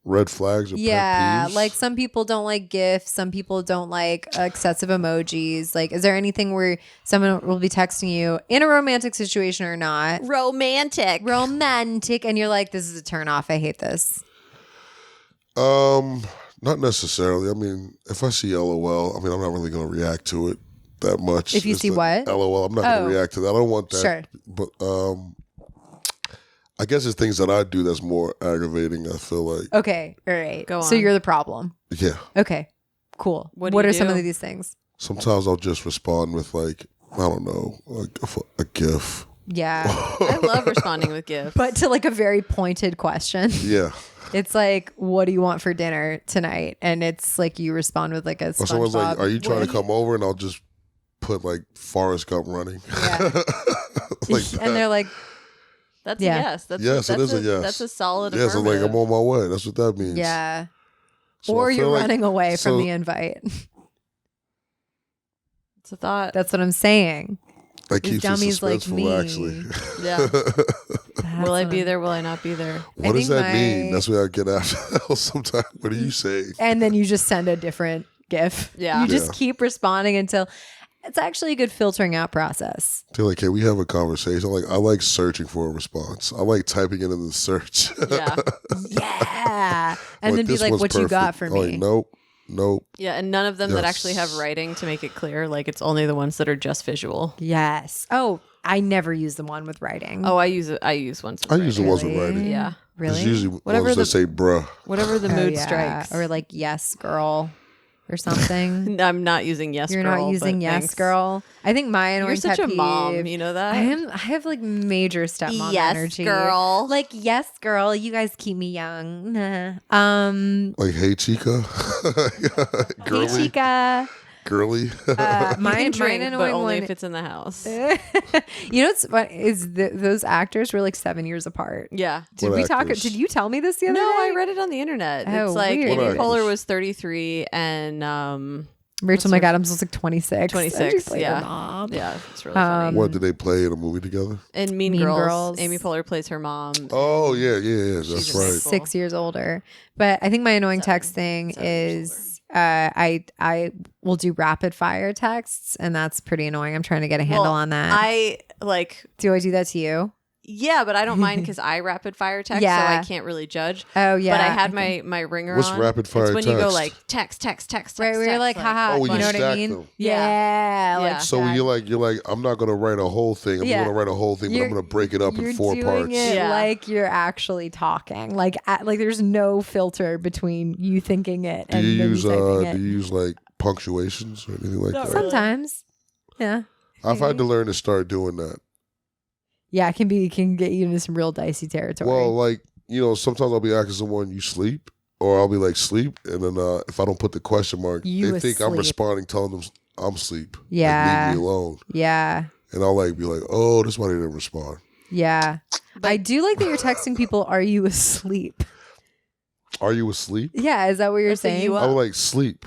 Red flags or Yeah, pet peeves? like some people don't like GIFs, some people don't like excessive emojis. Like, is there anything where someone will be texting you in a romantic situation or not? Romantic. Romantic, and you're like, this is a turn off. I hate this. Not necessarily. I mean, if I see LOL, I mean, I'm not really going to react to it that much. If you It's see the what? LOL, I'm not going Oh. to react to that. I don't want that. Sure. But I guess it's things that I do that's more aggravating. I feel like. Okay. All right. Go So on. you're the problem. Yeah. Okay. Cool. What do What you are some of do? these things? Sometimes I'll just respond with like, I don't know, like a GIF. Yeah. I love responding with gifts. But to like a very pointed question. Yeah. It's like, what do you want for dinner tonight? And it's like you respond with like a Or someone's like, SpongeBob. are you trying to come over? And I'll just put like Forrest Gump running. Yeah. Like that. And they're like, that's Yeah. a yes. That's Yes, it is a yes. That's a solid Yes, I'm like, affirmative. I'm on my way. That's what that means. yeah. So Or I feel you're like- running away so- from the invite. It's a thought. That's what I'm saying. That These keeps it dummies like suspenseful, me. actually. Yeah. That's Will I what be I'm- there? Will I not be there? What does think that mean? my- That's what I get after sometimes. What do you say? And then you just send a different GIF. Yeah. You just Yeah. keep responding until it's actually a good filtering out process. They're like, can we have a conversation? Like, I like searching for a response. I like typing it in the search. Yeah. Yeah. And then be this like, one's what you got perfect. for I'm me? like, nope. Yeah. And none of them that actually have Yes. writing to make it clear. Like it's only the ones that are just visual. Yes. Oh, I never use the one with writing. Oh, I use it. I use ones. With I use the writing. ones with writing. Yeah. Really? It's usually Whatever ones the- that say bruh. Whatever the Oh, mood yeah. strikes. Or like, yes, girl, or something. I'm not using yes. You're girl, not using but yes, thanks. girl. I think my annoying You're such pet a mom. peeve- You know that. I have like major stepmom Yes, energy. girl. Like, yes, girl, you guys keep me young. Nah. Like, hey, Chica. Hey, Girly. chica. Girly. You Mine, can drink, mine but annoying only one. if it's in the house. You know what's fun is those actors were like 7 years apart. Yeah. Did What we talk? actors? Did you tell me this the other No, day? I read it on the internet. Oh, It's like weird. Amy What Poehler actors? was 33 and Rachel what's her- McAdams was like 26. 26, And she played her yeah. mom. yeah, it's really funny. What, did they play in a movie together? And Mean, Mean Girls. Girls. Amy Poehler plays her mom. Oh, yeah. She's That's a right. nice- 6 years older. But I think my annoying Seven. text thing 7 years is I will do rapid fire texts, and that's pretty annoying. I'm trying to get a handle Well, on that. I like, Do I do that to you? yeah, but I don't mind because I rapid fire text, Yeah. so I can't really judge. Oh yeah. But I had my ringer What's on. rapid fire It's when you go text? like text. right. We were like, haha. Oh, you you know what I stack mean? them. Yeah. Yeah. Like So that. you're like, I'm not gonna write a whole thing. I'm Yeah. gonna write a whole thing, but You're- I'm gonna break it up You're in 4 doing parts. it Yeah. like you're actually talking. Like there's no filter between you thinking it Do and you then use typing it. do you use like punctuations or anything like Not that? really. Sometimes. Yeah. I've had to learn to start doing that. Yeah, it can get you into some real dicey territory. Well, like, sometimes I'll be asking someone, you sleep? Or I'll be like, sleep? And then if I don't put the question mark, You they think I'm asleep. responding, telling them I'm asleep. Like, Yeah. leave me alone. Yeah. And I'll like be like, oh, that's why they didn't respond. Yeah. I do like that you're texting people, are you asleep? Are you asleep? Yeah, is that what you're That's a saying? you I would like sleep.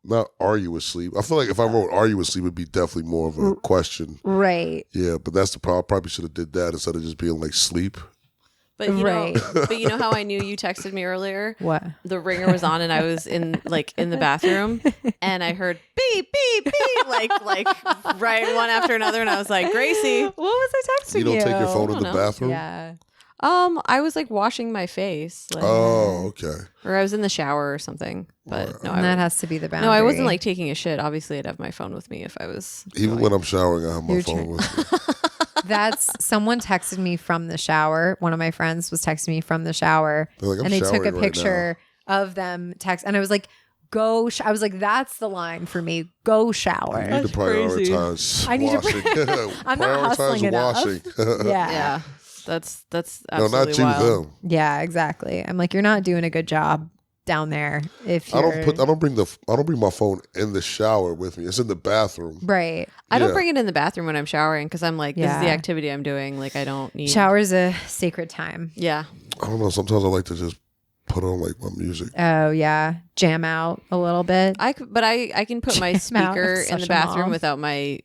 Not are you asleep? I feel like if I wrote are you asleep, it'd be definitely more of a question. Right. Yeah, but that's the problem. I probably should have did that instead of just being like sleep. But you Right. know, but you know how I knew you texted me earlier? What? The ringer was on and I was in the bathroom and I heard beep beep beep like right one after another and I was like, Gracie. What was I texting You don't take your phone I in the don't know. bathroom? Yeah. I was like washing my face, like, Oh, okay. or I was in the shower or something. But no, And that has to be the boundary. no, I wasn't like taking a shit. Obviously, I'd have my phone with me if I was. Even when I'm showering, I have my You're phone true. with me. That's someone texted me from the shower. One of my friends was texting me from the shower, They're like, I'm and they took a showering right picture of them text, and I was like, "Go!" I was like, "That's the line for me. Go now. shower." You need to crazy. prioritize I need to washing. I'm not hustling enough. washing. Yeah. Yeah, that's No, absolutely not you, wild. them. Yeah, exactly. I'm like, you're not doing a good job down there. If I you're, don't bring my phone in the shower with me. It's in the bathroom. right. I don't Yeah. bring it in the bathroom when I'm showering because I'm like, this is the Yeah. activity I'm doing. Like, I don't need Shower's a sacred time. Yeah, I don't know. Sometimes I like to just put on like my music. Oh yeah, jam out a little bit. I can put my Jam out, speaker I'm in the such a bathroom mom. without my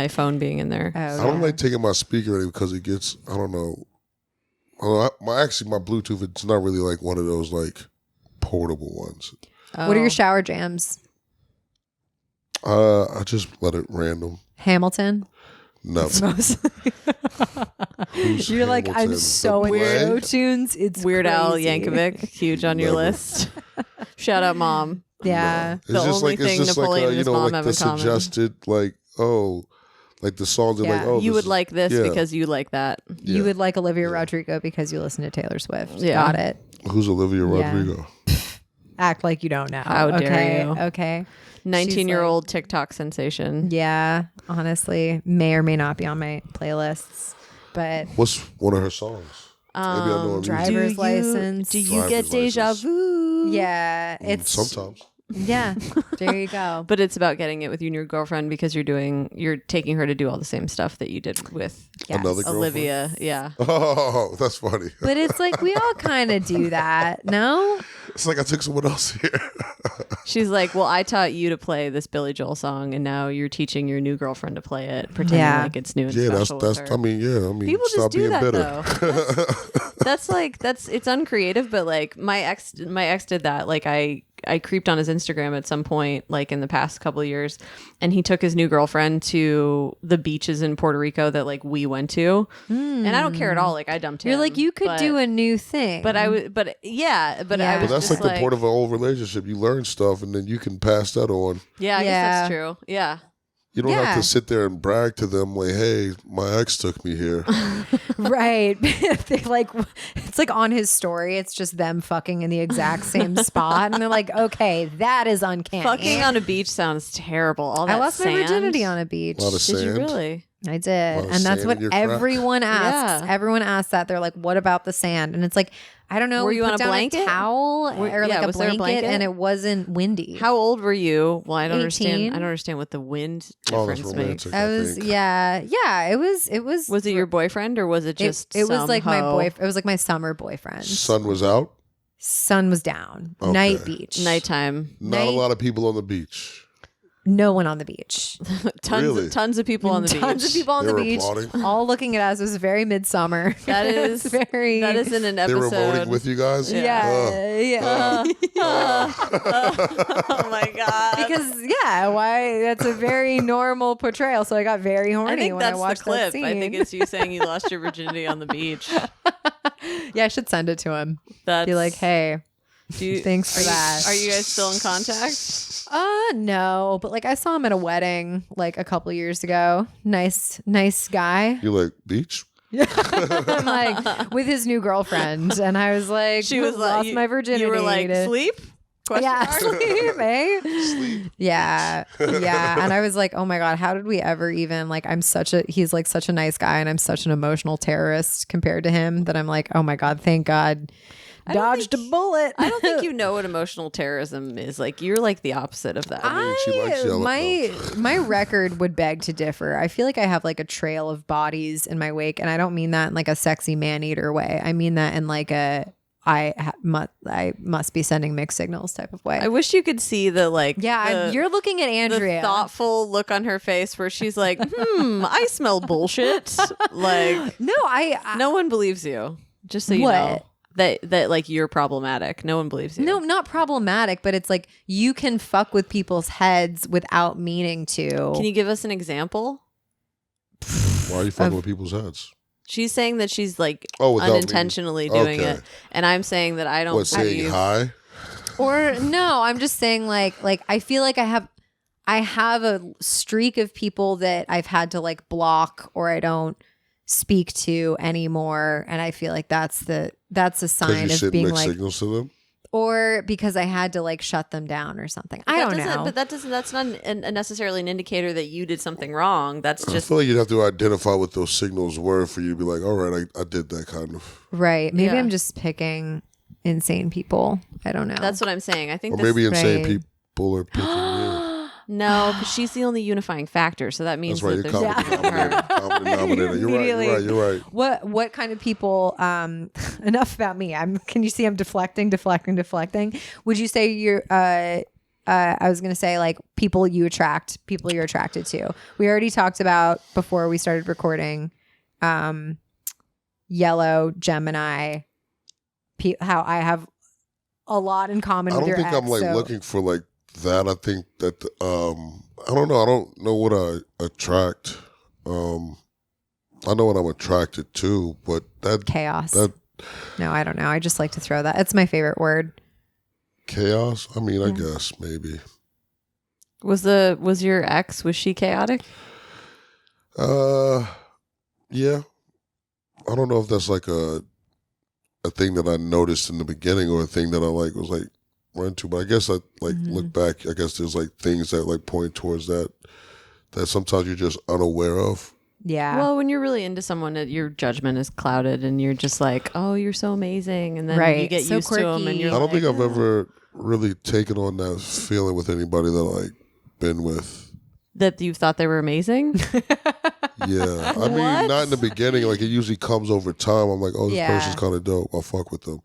phone being in there. Oh, I don't like taking my speaker in because it gets. I don't know. My Bluetooth. It's not really like one of those like portable ones. What are Oh. your shower jams? I just let it random. Hamilton. No. Who's You're like, I'm Hamilton? so The play? into tunes. It's Weird Al crazy. Yankovic, huge on your Never. list. Shout out, mom. Yeah. It's The just only like thing it's just Napoleon like and his you know mom like have the in common. suggested like Like the songs are like, Yeah. oh, You this would is- like this yeah. because you like that. You would like Olivia Rodrigo because you listen to Taylor Swift. Yeah. Got it. Who's Olivia Yeah. Rodrigo? Act like you don't know. How dare okay. you. Okay. 19-year-old TikTok sensation. Yeah. Honestly, may or may not be on my playlists, but What's one of her songs? Maybe I know her Driver's music. license. Do you Driver's get deja license. vu? yeah, it's Sometimes. yeah. There you go. But it's about getting it with you and your girlfriend because you're taking her to do all the same stuff that you did with Yes. Another girlfriend? Olivia. Yeah. Oh, that's funny. But it's like we all kind of do that, no? It's like I took someone else here. She's like, well, I taught you to play this Billy Joel song, and now you're teaching your new girlfriend to play it, pretending Yeah. like it's new and Yeah, special. with that's. her. I mean, People stop just do being that bitter. though. It's uncreative, but like my ex did that. Like I creeped on his Instagram at some point, like in the past couple of years, and he took his new girlfriend to the beaches in Puerto Rico that like we went to, and I don't care at all. Like I dumped him. You're like you could do a new thing. but I was, but yeah, but I Yeah. was But that's just like the point of an old relationship. You learn stuff, and then you can pass that on. yeah, I guess Yeah. that's true. Yeah, You don't Yeah. have to sit there and brag to them like, "Hey, my ex took me here." right. They like it's like on his story, it's just them fucking in the exact same spot, and they're like, okay, that is uncanny. fucking on a beach sounds terrible. All that I lost sand. my virginity on a beach. A lot of Did you sand. really? I did. lot of And that's sand what in your crack. everyone asks. Yeah. Everyone asks that. They're like, what about the sand? And it's like, I don't know. Were we you put on a down blanket? towel or yeah, like a was there a blanket, blanket? and it wasn't windy. How old were you? Well, I don't understand. 18. I don't understand what the wind Oh, that's difference makes. romantic. I was, think. yeah. It was. Was it your boyfriend or was it just? It was some like my hoe? boyfriend. It was like my summer boyfriend. Sun was out. Sun was down. Okay. Night beach. Nighttime. Not a lot of people on the beach. No one on the beach. Really? Tons of people on the beach. Tons of people on They the were beach, applauding? all looking at us. It was very Midsummer. That It is was very. That is in an They were episode. voting with you guys. Yeah, yeah. Oh my god. Because why? That's a very normal portrayal. So I got very horny I think when I that's the watched that clip. scene. I think it's you saying you lost your virginity on the beach. yeah, I should send it to him. That's Be like, hey, do you, thanks for that. Are you guys still in contact? No, but like I saw him at a wedding like a couple years ago. Nice guy. You're like, beach? I'm like with his new girlfriend, and I was like, She was lost like, my virginity. You were like, to- sleep? Question Yeah, mark? sleep, eh? Sleep. Yeah. And I was like, oh my God, how did we ever even like he's like such a nice guy and I'm such an emotional terrorist compared to him that I'm like, oh my God, thank God. Dodged a bullet. I don't think you know what emotional terrorism is. Like you're like the opposite of that. mean, she likes yellow. my record would beg to differ. I feel like I have like a trail of bodies in my wake, and I don't mean that in like a sexy man eater way. I mean that in like a I must be sending mixed signals type of way. I wish you could see the like You're looking at the Andrea. thoughtful look on her face where she's like, I smell bullshit. Like No, I no one believes you. Just so you What? know. That like you're problematic. No one believes you. no, not problematic, but it's like you can fuck with people's heads without meaning to. Can you give us an example? Why are you fucking with people's heads? She's saying that she's like without unintentionally doing Okay. it, and I'm saying that I don't. What, saying believe- hi? Or no, I'm just saying like I feel like I have a streak of people that I've had to like block or I don't speak to anymore, and I feel like that's a Because you sign of send being mixed like, signals to them? or because I had to like shut them down or something. I don't know. But that's not necessarily an indicator that you did something wrong. That's I just feel like you'd have to identify what those signals were for you to be like, all right, I did that kind of. Right? Maybe Yeah. I'm just picking insane people. I don't know. that's what I'm saying. I think Or this, maybe insane right. people are picking you. no, because she's the only unifying factor. So that means That's right, that you're there's common denominator. Common denominator. Immediately. You're right. What kind of people enough about me. Can you see I'm deflecting. Would you say you're I was going to say like people you're attracted to. We already talked about before we started recording yellow, Gemini, how I have a lot in common I with don't your think ex. I'm like so- looking for like that. I think that I don't know. I don't know what I attract. I know what I'm attracted to, but chaos. that No, I don't know. I just like to throw that. It's my favorite word. chaos. I mean, I guess maybe. was your ex, was she chaotic? Yeah. I don't know if that's like a thing that I noticed in the beginning or a thing that I like was like run to, but I guess I like look back. I guess there's like things that like point towards that sometimes you're just unaware of. Yeah. Well, when you're really into someone, your judgment is clouded, and you're just like, "Oh, you're so amazing," and then you Right. get So used to them, and quirky. you're I don't like, think I've ever really taken on that feeling with anybody that I like been with. that you thought they were amazing. Yeah. I mean, What? not in the beginning. Like it usually comes over time. I'm like, oh, this Yeah. person's kind of dope. I'll fuck with them.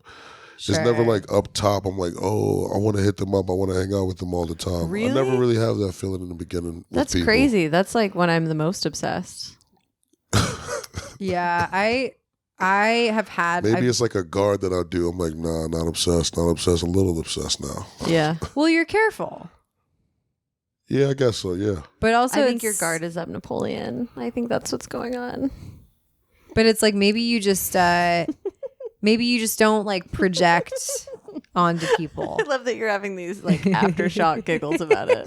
Sure. It's never like up top. I'm like, oh, I want to hit them up. I want to hang out with them all the time. Really? I never really have that feeling in the beginning. with That's people. crazy. That's like when I'm the most obsessed. Yeah. I have had. Maybe it's like a guard that I do. I'm like, nah, not obsessed. Not obsessed. A little obsessed now. Yeah, Well, you're careful, Yeah, I guess so. Yeah. but also I think your it's- guard is up Napoleon. I think that's what's going on. But it's like maybe you just don't like project onto people. I love that you're having these like aftershock giggles about it.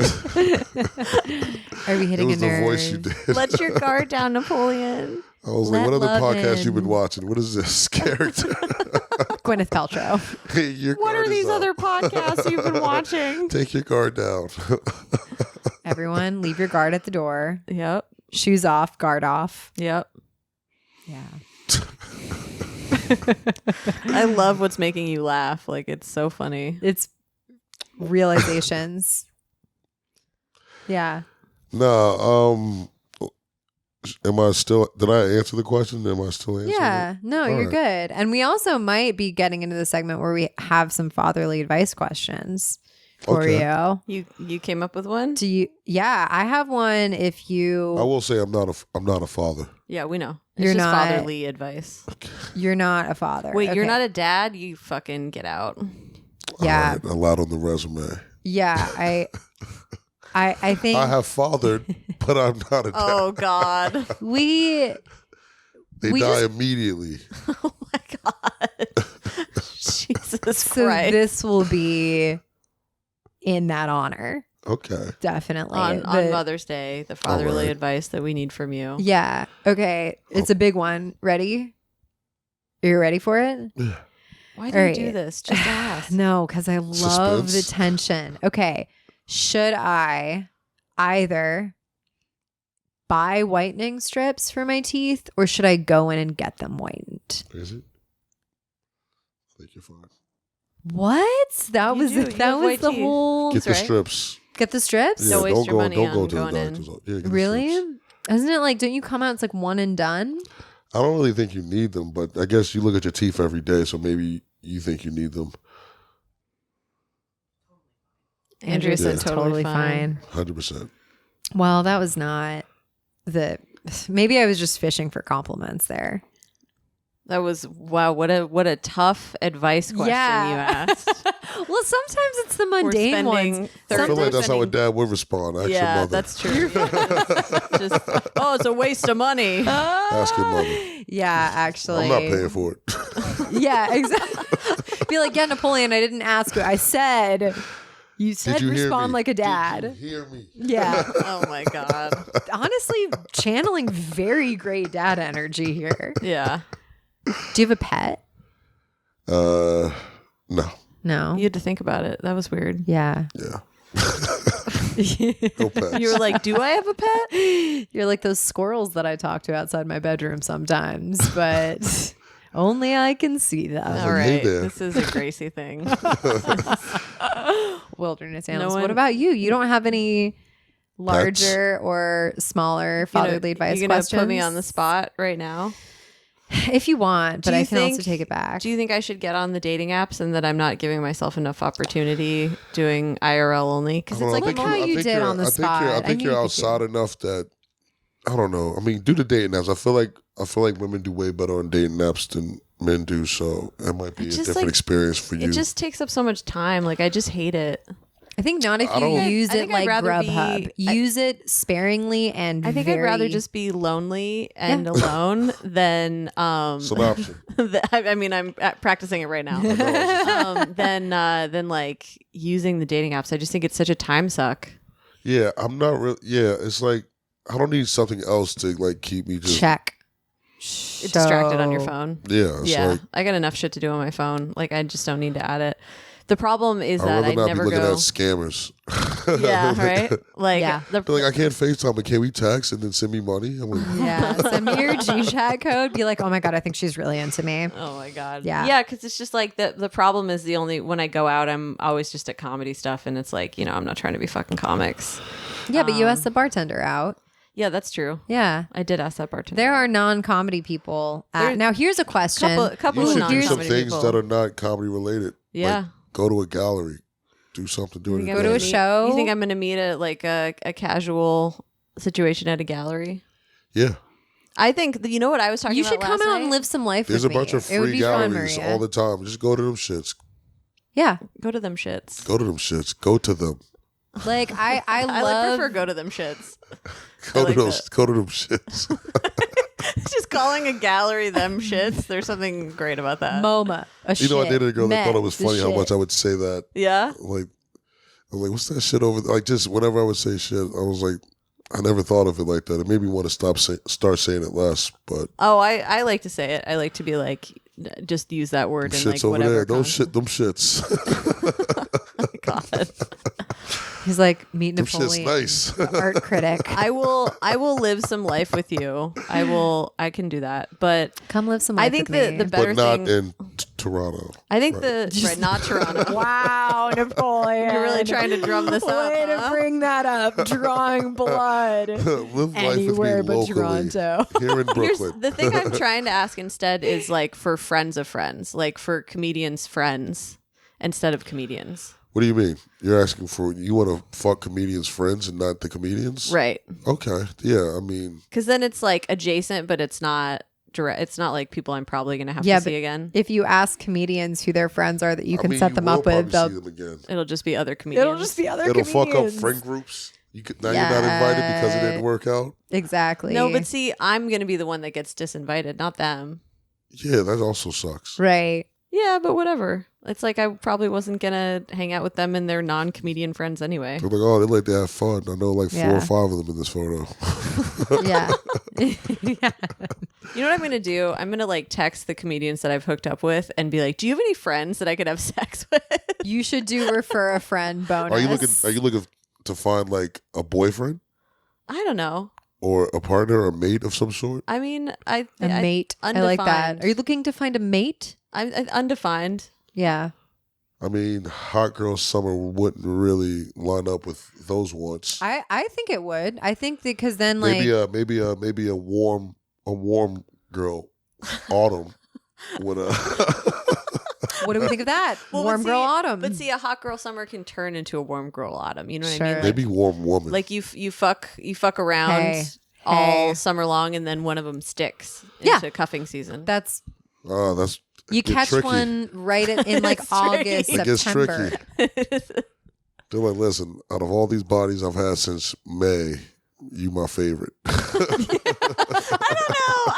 Are we It hitting a was the nerve? voice you did. Let your guard down, Napoleon. I was like, Let what other love podcasts you been in. watching? What is this character? Gwyneth Paltrow. Hey, your What guard are is these up. other podcasts you've been watching? Take your guard down. Everyone, leave your guard at the door. Yep. Shoes off, guard off. Yep. Yeah. I love what's making you laugh. Like, it's so funny. It's realizations. Yeah. No, am I still? Did I answer the question? Am I still answering? Yeah. it? No, All you're right. good. And we also might be getting into the segment where we have some fatherly advice questions for Okay. you. You came up with one? Do you? Yeah, I have one. If you, I will say I'm not a father. Yeah, we know. It's You're just not- fatherly advice. you're not a father. Wait, you're Okay. not a dad? You fucking get out. Yeah. All right, a lot on the resume. Yeah, I think I have fathered, but I'm not a dad. Oh, God. we They we die just- immediately. Oh, my God. Jesus so Christ. this will be in that honor. Okay. Definitely. on The- Mother's Day, the fatherly right. advice that we need from you. Yeah. Okay. It's a big one. Ready? Are you ready for it? Why do All you right. do this? Just ask. No, because I love the Suspense. tension. Okay. Should I either buy whitening strips for my teeth or should I go in and get them whitened? Is it? I think you're fine. What? That You was do. You that have was white the teeth. whole Get the right. strips. get the strips? Yeah, Don't waste don't your go. money Don't go on to the going in. doctor's. Yeah, get the Really? strips. Isn't it like don't you come out it's like one and done? I don't really think you need them, but I guess you look at your teeth every day, so maybe you think you need them. Andrea said Yeah. totally fine. 100%. Well, that was not the maybe I was just fishing for compliments there. That was wow. What a tough advice question Yeah. you asked. Well, sometimes it's the We're mundane spending ones. I feel like Sometimes that's how a dad would respond. Ask your yeah, mother. that's true. just, oh, it's a waste of money. Ask your mother. Yeah, actually. I'm not paying for it. Yeah, exactly. Be like, yeah, Napoleon, I didn't ask you. I said you said Did you hear respond me? like a Did dad. you hear me? Yeah. Oh my god. Honestly, channeling very great dad energy here. Yeah. Do you have a pet? No. No. You had to think about it. That was weird. Yeah. Yeah. No pets. You were like, "Do I have a pet?" You're like those squirrels that I talk to outside my bedroom sometimes, but only I can see them. All Hey right, there. this is a Gracie thing. Wilderness animals. one- What about you? You don't have any larger or smaller fatherly advice You gonna questions? put me on the spot right now? If you want, but Do you I can also think- take it back. Do you think I should get on the dating apps and that I'm not giving myself enough opportunity doing IRL only? Because I it's don't know, like I Look how you think did you're- on the I think spot. You're, I I think knew you're you could outside enough that I don't know. I mean, do the dating apps. I feel like women do way better on dating apps than men do. So it might be a just, different like, experience for you. it just takes up so much time. Like I just hate it. I think not if I you don't- use I it think I'd like rather Grubhub. Use it sparingly and I think I'd rather just be lonely and alone than It's an option. I mean, I'm practicing it right now. Than like using the dating apps. I just think it's such a time suck. Yeah, I'm not really. Yeah, it's like I don't need something else to like keep me just Check. Distracted on your phone. Yeah, it's Yeah, like I got enough shit to do on my phone. Like I just don't need to add it. The problem is I'd that rather I not be never looking go. at scammers. Yeah, right. Like Yeah. the They're like, I can't FaceTime, but can we text and then send me money? I'm like, Yeah. Send me your G-Chat code. Be like, oh my God, I think she's really into me. Oh my god. Yeah. Yeah, because it's just like the problem is when I go out, I'm always just at comedy stuff, and it's like I'm not trying to be fucking comics. Yeah, but you asked the bartender out. Yeah, that's true. Yeah. I did ask that bartender. There are non-comedy people. Now, here's a question. couple you of should do some non-comedy things people. that are not comedy related. Yeah. Like, go to a gallery, do something during the I'm Go to day. a show. You think I'm going to meet a casual situation at a gallery? Yeah, I think you know what I was talking You about. should come last out night? and live some life there's with a bunch me. of It would free be fun, galleries Maria. all the time. Just go to them shits. Yeah. Go to them shits. Go to them shits. Go to them. Like, I I love... prefer go to them shits. Go like to those. Go to them shits. Just calling a gallery them shits. There's something great about that. MoMA. A You know, I shit. dated a girl that Met thought it was the funny how shit. much I would say that. Yeah. Like, I'm like, what's that shit over there? Like, just whenever I would say shit, I was like, I never thought of it like that. It made me want to start saying it less. But Oh, I like to say it. I like to be like, just use that word and shits like over whatever. there, those shit, them shits. God. He's like, meet Them shit's Napoleon. nice. the art critic. I will live some life with you. I can do that. But Come live some life I think with me. the better But not thing. in Toronto. I think not Toronto. Wow, Napoleon. You're really trying to drum this up. Way to Huh? bring that up. Drawing blood. Live Anywhere life with me but locally. Toronto. Here in Here's Brooklyn. the thing I'm trying to ask instead is like for friends of friends, like for comedians' friends instead of comedians. What do you mean? You're asking for, you want to fuck comedians' friends and not the comedians? Right. Okay. Yeah, I mean, Because then it's like adjacent, but it's not direct. It's not like people I'm probably going to have Yeah, to see but again. If you ask comedians who their friends are that you I can mean, set them will up with, probably they'll, see them again. It'll just be other comedians. it'll just be other It'll comedians. fuck up friend groups. Now you're not invited because it didn't work out. Exactly. No, but see, I'm going to be the one that gets disinvited, not them. Yeah, that also sucks. Right. Yeah, but whatever. It's like I probably wasn't going to hang out with them and their non-comedian friends anyway. They're like, oh, they like to have fun. I know like 4 Yeah. or 5 of them in this photo. Yeah. You know what I'm going to do? I'm going to like text the comedians that I've hooked up with and be like, do you have any friends that I could have sex with? You should do refer a friend bonus. Are you looking to find like a boyfriend I don't know. or a partner or a mate of some sort? I mean, a mate? I like that. undefined. Are you looking to find a mate? I'm undefined. Yeah. I mean, hot girl summer wouldn't really line up with those wants. I think it would. I think because then like maybe a warm girl autumn with a what do we think of that? Well, Warm but girl see- autumn. But see, a hot girl summer can turn into a warm girl autumn. You know what I Sure. mean? Like, maybe warm woman. like you fuck around Hey. all Hey. summer long, and then one of them sticks Yeah. into cuffing season. That's That's you get catch tricky. one right in like It's August, tricky. It gets September. tricky. They're like, listen, out of all these bodies I've had since May, you my favorite. I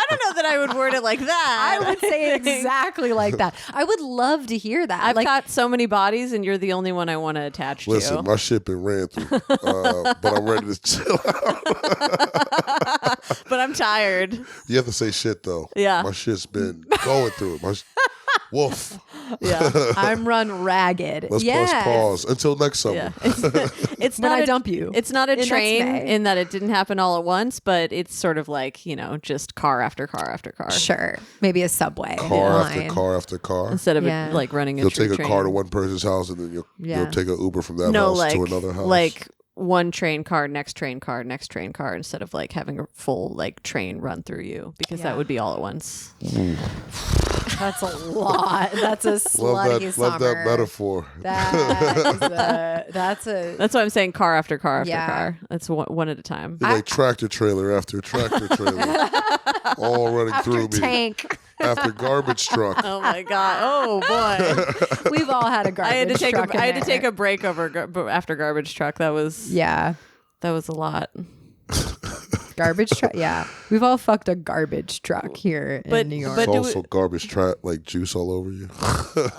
don't know that I would word it like that. I would say it exactly like that. I would love to hear that. I've like got so many bodies, and you're the only one I want to attach Listen, to. my shit been ran through, but I'm ready to chill out. But I'm tired. You have to say shit though. Yeah. My shit's been going through it. Woof. Yeah, I'm run ragged. Let's yes. press pause until next summer. yeah. It's When not I a, dump you. It's not a next train May. in that it didn't happen all at once, but it's sort of like just car after car after car. Sure. Maybe a subway. Car after line. car after car. Instead of Yeah. it, like running a You'll true take a train. car to one person's house and then Yeah. you'll take an Uber from that no, house like to another house. like one train car, next train car, next train car, instead of like having a full like train run through you, because Yeah. that would be all at once. That's a lot. That's a slutty love that summer. metaphor. That's a That's why I'm saying car after car after Yeah. car. That's one at a time. Be like tractor trailer after tractor trailer, all running through me tank. after garbage truck. Oh my god! Oh boy! We've all had a garbage I had to take truck in I had to there. take a break after garbage truck. That was Yeah. that was a lot. Garbage truck. Yeah. We've all fucked a garbage truck here But- in New York. but- It's do also garbage truck, like juice all over you.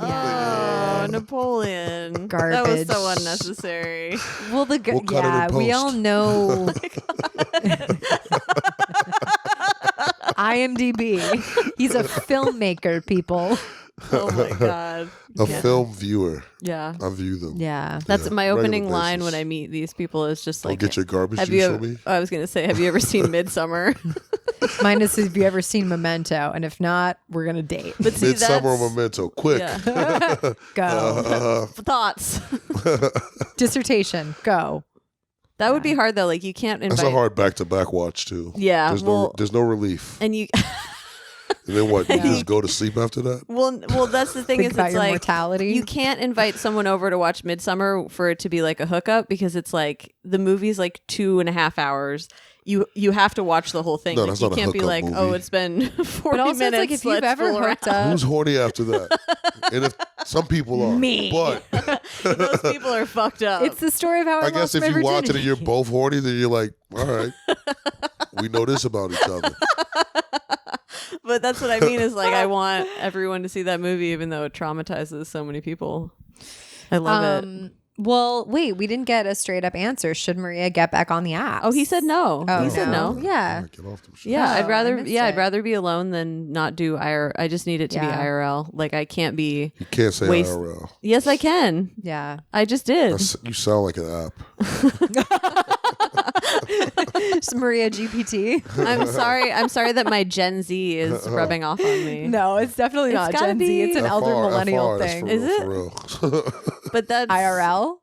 yeah. God. Napoleon. That was Garbage. so unnecessary. Well, We'll cut it in yeah, we post. all know. IMDb. He's a filmmaker, people. Oh my god. A film viewer. Yeah. I view them. Yeah. That's my opening regular line basis. when I meet these people is just Don't like, get your garbage have juice you? for me. I was gonna say, have you ever seen Midsommar? Mine is, have you ever seen Memento? And if not, we're going to date. But see, Midsummer that's Memento. Quick. yeah. Go. Thoughts. Dissertation. Go. That would be hard though. Like you can't invite. That's a hard back-to-back watch, too. Yeah, There's there's no relief. and you. And then what? You Yeah. just go to sleep after that? Well, that's the thing Think is, about it's your like mortality. you can't invite someone over to watch Midsummer for it to be like a hookup because it's like the movie's like 2.5 hours. You have to watch the whole thing. No, Like, that's you not a can't be hookup like, oh, movie. it's been 40 But also, minutes. it's like if you've let's ever fool hooked around. up. Who's horny after that? And if some people are. Me. But Those people are fucked up. It's the story of how I, I guess lost if my you watch it virginity. and you're both horny, then you're like, all right, we know this about each other. But that's what I mean is like I want everyone to see that movie even though it traumatizes so many people. I love it. Well, wait, we didn't get a straight up answer. Should Maria get back on the app? Oh, he said no. Oh, he said no. Yeah. All right, get off them shit. Yeah, Oh, I'd I rather missed I'd it. rather be alone than not do IRL. I just need it to be Yeah. IRL. Like I can't be. You can't say Waste- IRL. Yes, I can. Yeah. I just did. You sound like an app. It's Maria GPT. I'm sorry that my Gen Z is rubbing off on me. No, it's definitely It's not gotta Gen Z. be- It's an elder millennial that's thing. for Is real, it? For real. But that's IRL?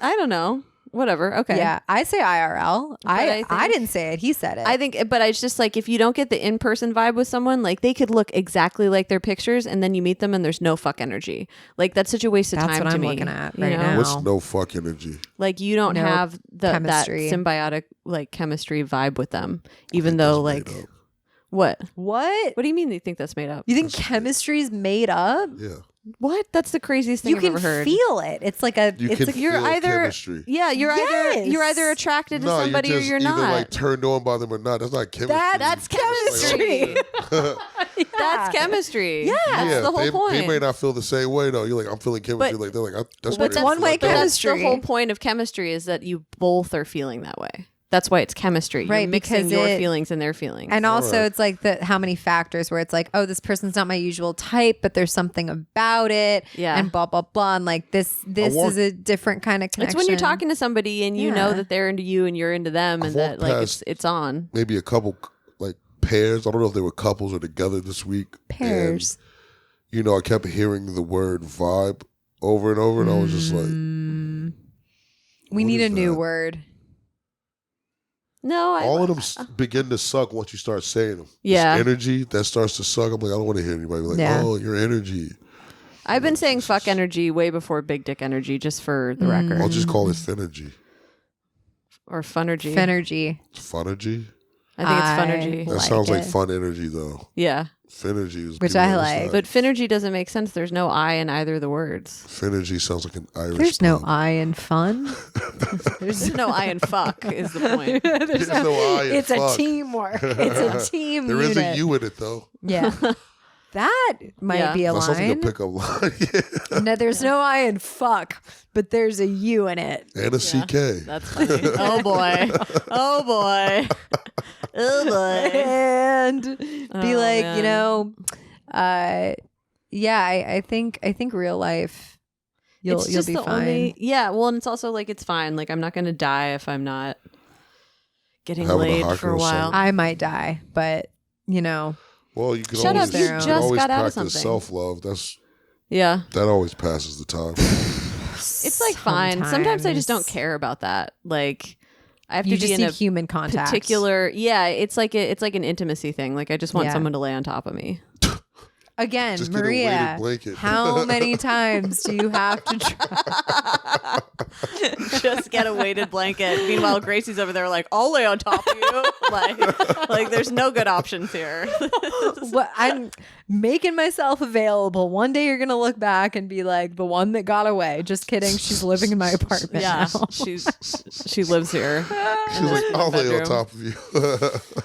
I don't know. Whatever. Okay. Yeah, I say IRL. I I think- didn't say it. He said it. I think, but I just like if you don't get the in-person vibe with someone, like they could look exactly like their pictures, and then you meet them and there's no fuck energy. Like that's such a waste of That's time what to I'm me. looking at you right know? now. What's no fuck energy? Like you don't No have that chemistry. symbiotic like chemistry vibe with them, even think though that's like made up. what? What? What do you mean you think that's made up? You think chemistry's made up? Yeah. What? That's the craziest thing You I've can ever heard. feel it. It's like a. You it's can like you're feel either chemistry. yeah, you're Yes. either attracted to No, somebody you're or just you're either not. like turned on by them or not. That's not chemistry. That's chemistry. That's chemistry. Yeah. That's the whole they, point. They may not feel the same way though. You're like, I'm feeling chemistry. But- like they're like, that's But what that's one-way But that's chemistry. the whole point of chemistry is that you both are feeling that way. That's why it's chemistry. You're Right, mixing because your it- feelings and their feelings. And also, right. it's like the how many factors where it's like, oh, this person's not my usual type, but there's something about it, Yeah. and blah blah blah, and like this want- is a different kind of connection. it's when you're talking to somebody and you know Yeah. that they're into you and you're into them, and I've that walked like past- it's on. maybe a couple like pairs. I don't know if they were couples or together this week. pairs. And, you know, I kept hearing the word vibe over and over, and I was just like, We what need is a new that? word. No, all of them begin to suck once you start saying them. Yeah. This energy that starts to suck. I'm like, I don't want to hear anybody be like, Yeah. oh, your energy. I've been saying fuck energy way before big dick energy, just for the record, I'll just call it finergy. or funergy. Fenergy. Funergy? I think it's I funergy. That like sounds like it. fun energy, though. Yeah, Finergy is Which people I on the like. side. but finergy doesn't make sense. There's no I in either of the words. Finergy sounds like an Irish. There's no pub. I in fun. There's no I in fuck is the point. There's no I in It's fuck. a teamwork. It's a team There unit. is a U in it, though. Yeah. That might Yeah. be a That sounds like a line. pickup line. Yeah. No, there's no I in fuck, but there's a U in it. And a CK. That's funny. Oh boy. Oh boy. Oh boy. And be Oh, like, man. you know, yeah, I think real life you'll just be the fine. only- yeah, well, and it's also like it's fine. Like I'm not gonna die if I'm not getting Having a laid hot for a girl while. summer. I might die, but you know, Well, you can Shut always, up, you you can just always got out of practice something. self-love. Yeah, That always passes the time. it's like fine. Sometimes I just don't care about that. Like I have You to just be in need a human contact. particular. Yeah, it's like an intimacy thing. Like I just want Yeah. someone to lay on top of me. Again, Just get a Maria, weighted blanket. how many times do you have to try? Just get a weighted blanket. Meanwhile, Gracie's over there like, I'll lay on top of you. Like there's no good options here. What I'm making myself available. One day you're gonna look back and be like, the one that got away. Just kidding. She's living in my apartment. Yeah, now. she lives here. She's like, I'll lay on bedroom. top of you.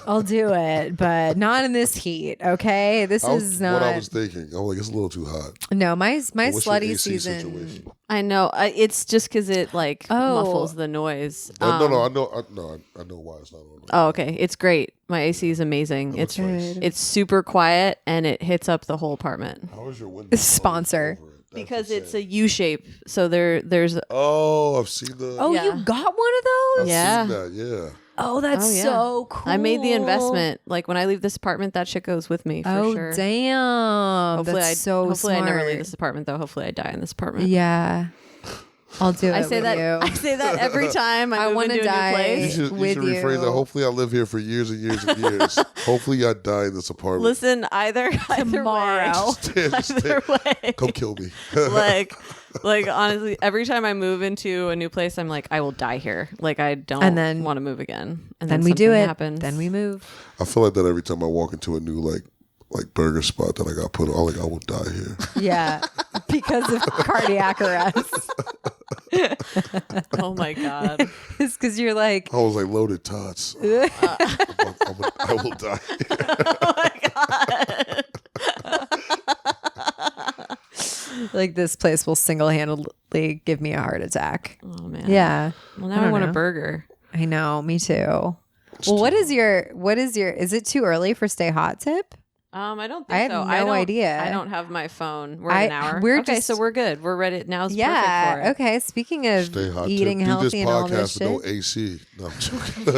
I'll do it, but not in this heat. Okay, this is not. What I was thinking. I'm like, it's a little too hot. No, my What's your slutty AC season. situation? I know. It's just because it like Oh. muffles the noise. No, I know why it's not on. Right Oh, okay. It's great. My AC is amazing. It looks nice. It's super quiet and it hits up the whole apartment How is your window? Sponsor. over it? That's because it's insane. a U shape. So there's Oh, I've seen the. Oh, Yeah. you got one of those? I've yeah. seen that. Yeah. Oh, that's Oh, yeah. so cool. I made the investment. Like when I leave this apartment, that shit goes with me for Oh, sure. damn. Hopefully that's so hopefully smart. I never leave this apartment though. Hopefully I die in this apartment. Yeah. I'll do it. I say with that you. I say that every time I move wanna into a die. new You place. should With rephrase that. you. Hopefully, I live here for years and years and years. Hopefully, I die in this apartment. Listen, either Tomorrow. Stay- way. Either way. Come kill me. like honestly, every time I move into a new place, I'm like, I will die here. Like I don't And then- want to move again. And Then we do something it. Happens. Then we move. I feel like that every time I walk into a new like burger spot that I got put on. I'm like, I will die here. Yeah. Because of cardiac arrest. Oh my god. It's because you're like, I was like loaded tots. I will die here. like this place will single-handedly give me a heart attack. Oh man. Yeah. Well, I now I, don't want know. a burger. I know. Me too. Well, what is your, is it too early for Stay Hot tip? I don't think I have so. no idea. I don't have my phone. We're at an hour. we're okay, just- so we're good. We're ready. Now's perfect for Yeah. it. Okay. Speaking of Stay hot. eating tip. healthy Do this and all this podcast with no shit. AC. No, I'm joking.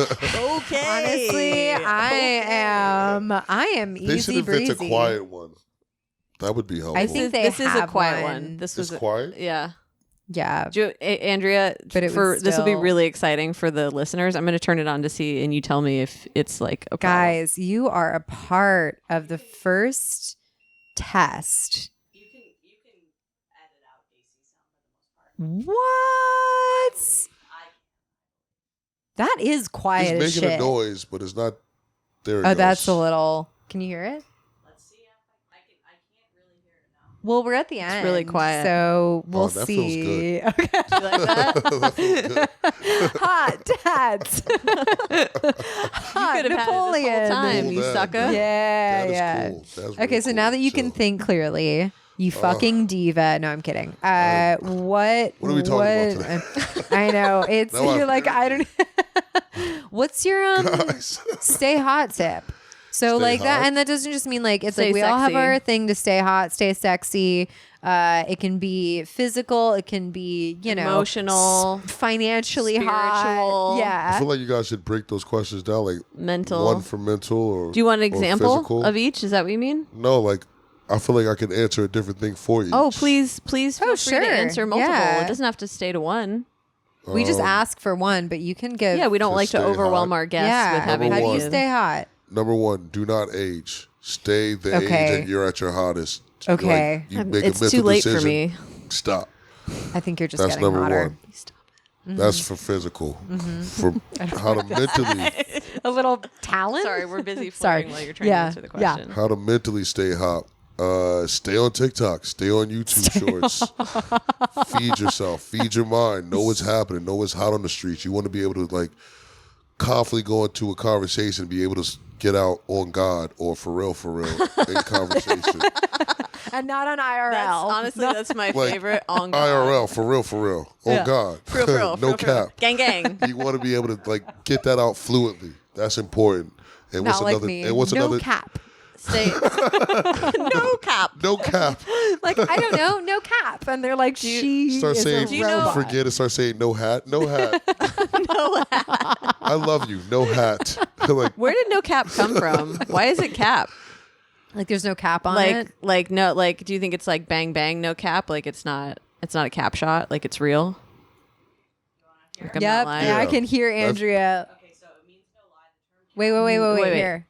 Okay. Honestly, I am They easy should invent breezy. a quiet one. That would be helpful. I think they this is a have quiet one. one. This It's was quiet? Yeah. Yeah. Andrea, But it was this will be still- really exciting for the listeners. I'm going to turn it on to see, and you tell me if it's like a problem. Guys, you are a part of the first test. You can edit out AC sound for the most part. What? That is quiet It's as making shit. a noise, but it's not there. It Oh, that's a goes. little. Can you hear it? Let's see if I can't really hear it now. Well, we're at the end. really quiet. So we'll that feels see. Okay. You like that? That feels good. Hot dads. Hot Could have had it Napoleon. this whole time, Cool you dad, sucker. man. Yeah, That is yeah. cool. That's Okay, real so cool. now that you can think clearly, you fucking diva. No, I'm kidding. What are we talking about I know. It's Now I'm you're like I don't. What's your Guys. stay hot tip? So Stay like that, hot? and that doesn't just mean like it's Stay like we all have sexy. our thing to stay hot, stay sexy. It can be physical. It can be Emotional, financially hot. spiritual. I Yeah. feel like you guys should break those questions down, like mental. one for mental or. Do you want an or example physical. of each? Is that what you mean? No, like I feel like I can answer a different thing for you. Oh, please feel free sure. to answer multiple. Yeah. It doesn't have to stay to one. We just ask for one, but you can give. Yeah, we don't To like to stay overwhelm hot. our guests Yeah. with having How do you to- stay hot? Number one, do not age. Stay the Okay. age that you're at your hottest. Okay. Like, you make It's a mental too late for decision. me. Stop. I think you're just That's getting number hotter. one. That's for physical. For how to mentally, A little talent. Sorry, we're busy Sorry. flirting while you're trying Yeah, to answer the yeah. question. how to mentally stay hot. Stay on TikTok. Stay on YouTube Shorts. Feed yourself. Feed your mind. Know what's happening. Know what's hot on the streets. You want to be able to like confidently go into a conversation and be able to get out on God or for real in conversation. And not on IRL. That's my Like, favorite on God. IRL for real on God. For real, no for real. cap. Gang gang. You want to be able to like get that out fluently. That's important. And Not like another? me. And what's no another? cap. Stay. No cap. No cap. Like I don't know, no cap. And they're like, she Start is saying a robot. forget it. Start saying no hat. No hat. No hat. I love you. No hat. Like Where did no cap come from? Why is it cap? Like there's no cap on it. Do you think it's like bang bang no cap? Like it's not a cap shot. Like it's real. Like, I'm not Yep. lying. Yeah, I Yeah. can hear Andrea. Okay, so it means no lie. The term Wait, Wait. here.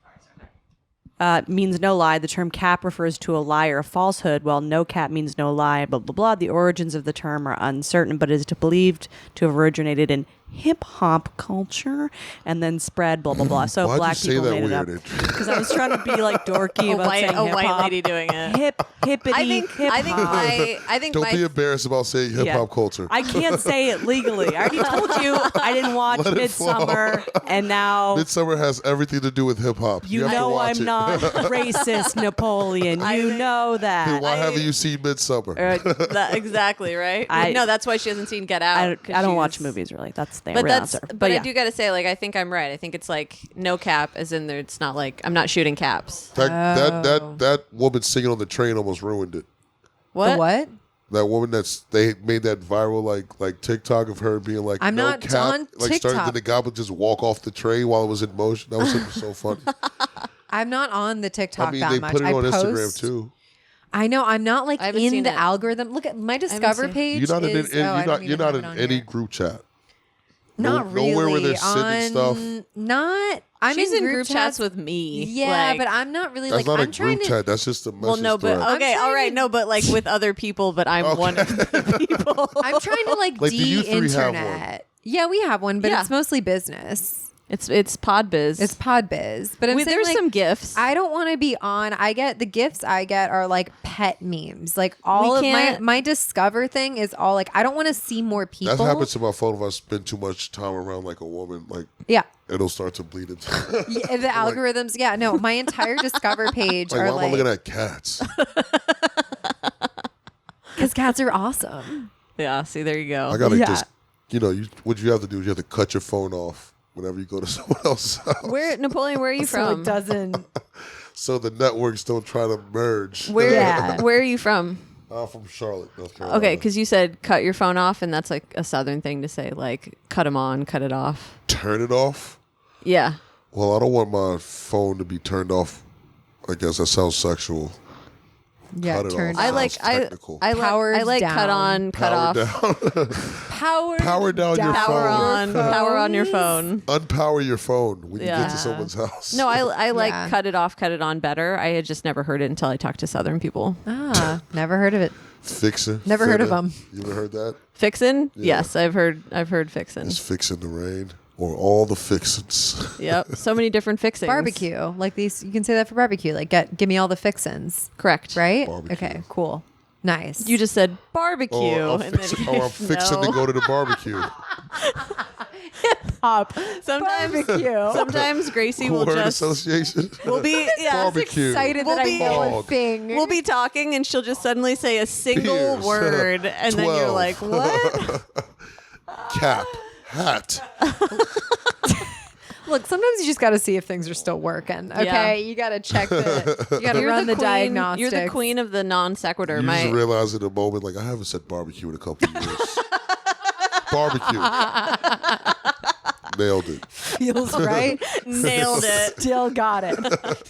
means no lie. The term cap refers to a lie or a falsehood, while no cap means no lie, blah, blah, blah. The origins of the term are uncertain, but is believed to have originated in hip-hop culture and then spread, blah, blah, blah. So Why'd black you say people that made it weird? up. Because I was trying to be like dorky about saying a white hip-hop. lady doing it. Hippity, I think Don't be embarrassed about saying hip hop culture. I can't say it legally. I already told you I didn't watch Let it Midsommar, and now Midsommar has everything to do with hip hop. you have to know watch I'm it. not racist, Napoleon. You know that. Why haven't you seen Midsommar? exactly right. I- No, that's why she hasn't seen Get Out. I 'cause don't watch she's- movies really. That's the But real that's answer. but I yeah. do got to say, like, I think I'm right. I think it's like no cap, as in there. It's not like I'm not shooting caps. That woman singing on the train almost ruined it. What? The what? That woman they made that viral like TikTok of her being like I'm no not cap, on like started TikTok. then the guy would just walk off the train while it was in motion. That was so funny. I'm not on the TikTok I mean, that they much. put it on post, Instagram too. I know. I'm not like I haven't in seen the it. algorithm. Look at my Discover seen- page. You're not is, you're not in any group chat. Not really. Nowhere where they're sending stuff. Not. I'm She's in group chats with me. Yeah, like, but I'm not really That's like. not I'm a trying group to. chat. That's just a message well, no, but thread. okay, I'm all trying right, to- no, but like with other people. But I'm one of the people. I'm trying to like Like, do you three have one? de-internet. Yeah, we have one, but Yeah. it's mostly business. It's pod biz. It's pod biz. But I'm saying, There's like, some gifts. I don't want to be on. I get the gifts I get are like pet memes. Like all We of can't- my Discover thing is all like I don't want to see more people. That happens to my phone if I spend too much time around like a woman. Like Yeah. it'll start to bleed into. Yeah, the algorithms. Yeah, no, my entire Discover page Like, are why am I looking like at cats? because cats are awesome. yeah. See, there you go. I gotta Yeah. just, what you have to do is you have to cut your phone off whenever you go to someone else's house, Where Napoleon? Where are you So from? it doesn't. so the networks don't try to merge. Where Yeah. Where are you from? I'm from Charlotte, North Carolina. Okay, because you said cut your phone off, and that's like a Southern thing to say, like cut them on, cut it off. Turn it off. Yeah. Well, I don't want my phone to be turned off. I guess that sounds sexual. Yeah, Cut it turn. off. I Sounds like technical. I Powered like cut down. on, cut Power off, down. Power Power down your power phone. on, power on your phone. Unpower your phone when you Yeah. get to someone's house. No, I like Yeah. cut it off, cut it on better. I had just never heard it until I talked to Southern people. Ah, never heard of it. Fixing. Never heard of finna. 'em. You ever heard that? Fixin'? Yeah. Yes, I've heard fixin'. It's fixing the rain or all the fixins. Yep, so many different fixings. Barbecue, like these. You can say that for barbecue. Like, give me all the fixins, Correct. right? Barbecue. Okay, cool, nice. You just said barbecue, Or and then I'm fixing No. to go to the barbecue. pop Sometimes, barbecue. sometimes Gracie will Word just association. will be Barbecue. Excited We'll that be- I know a Dog. thing. We'll be talking, and she'll just suddenly say a single Beers. word, and then you're 12. like, "What?" Cap. Hat. Look, sometimes you just got to see if things are still working. Okay, Yeah. you got to check the. You got to run the queen, diagnostics. You're the queen of the non sequitur. You just realize in a moment, like, I haven't said barbecue in a couple of years. Barbecue. Nailed it. Feels right. Nailed it. Still got it.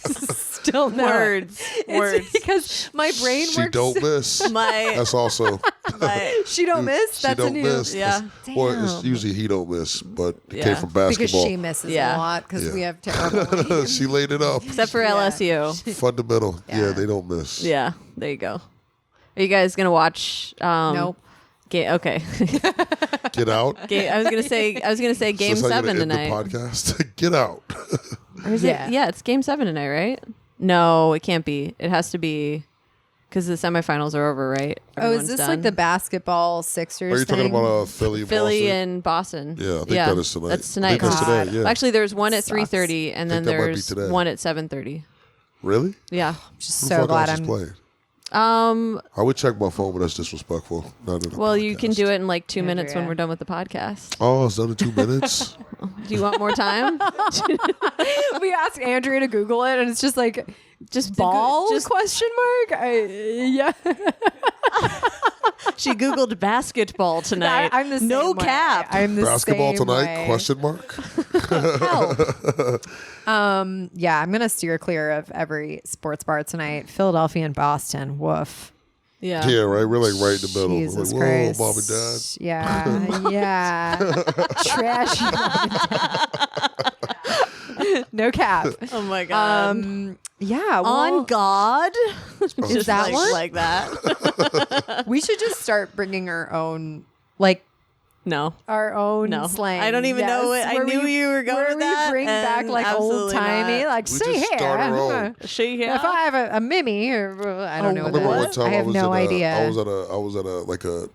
Still know it. Words. Words. It's because my brain She works. don't miss. My, That's also. my She don't miss. She That's a don't new. miss. Yeah. Or it's Damn. usually he don't miss, but it Yeah. came from Because basketball. she misses Yeah. a lot because Yeah. we have terrible. She laid it up. except for Yeah. LSU. Fundamental. Yeah. Yeah, they don't miss. Yeah, there you go. Are you guys gonna watch? Nope. Okay. Get out. I was gonna say Game So that's how you're 7 gonna end tonight. The podcast. Get out. Or is Yeah. it? Yeah, it's Game 7 tonight, right? No, it can't be. It has to be because the semifinals are over, right? Oh, Everyone's is this done. like the basketball Sixers? Are you talking thing? about Philly and Philly Boston? and Boston? Yeah, I think that is tonight. That's I tonight. think that's God. today, yeah. Actually, there's one at Sucks. 3:30, and then think that might be there's today. one at 7:30. Really? Yeah. Just Who so fuck glad else is I'm. playing? Um. I would check my phone, but that's disrespectful. Not in a Well, you can podcast. do it in like 2 minutes when Andrea. we're done with the podcast. Oh, it's done in 2 minutes? Do you want more time? We asked Andrea to Google it, and it's just like Just ball Just question mark. Yeah. she googled basketball tonight. I'm the same no way. cap. I'm the Basketball same tonight? way. Question mark? Yeah, I'm gonna steer clear of every sports bar tonight. Philadelphia and Boston. Woof. Yeah. Yeah, right. We're like right in the middle. Jesus Like, Christ. whoa, mom and dad. Yeah, yeah. Trashy. No cap. Oh my god. Yeah. Well, On God. Is that one? like that? we should just start bringing our own, like, No. our own No. slang. I don't even know Yes, what I where knew we- you were going where with we that. bring back and like old absolutely timey, not. like We see just here. start our own. She here. If I have a Mimi, or I don't know I what remember that one is. time I have was no at idea. I was at a like a,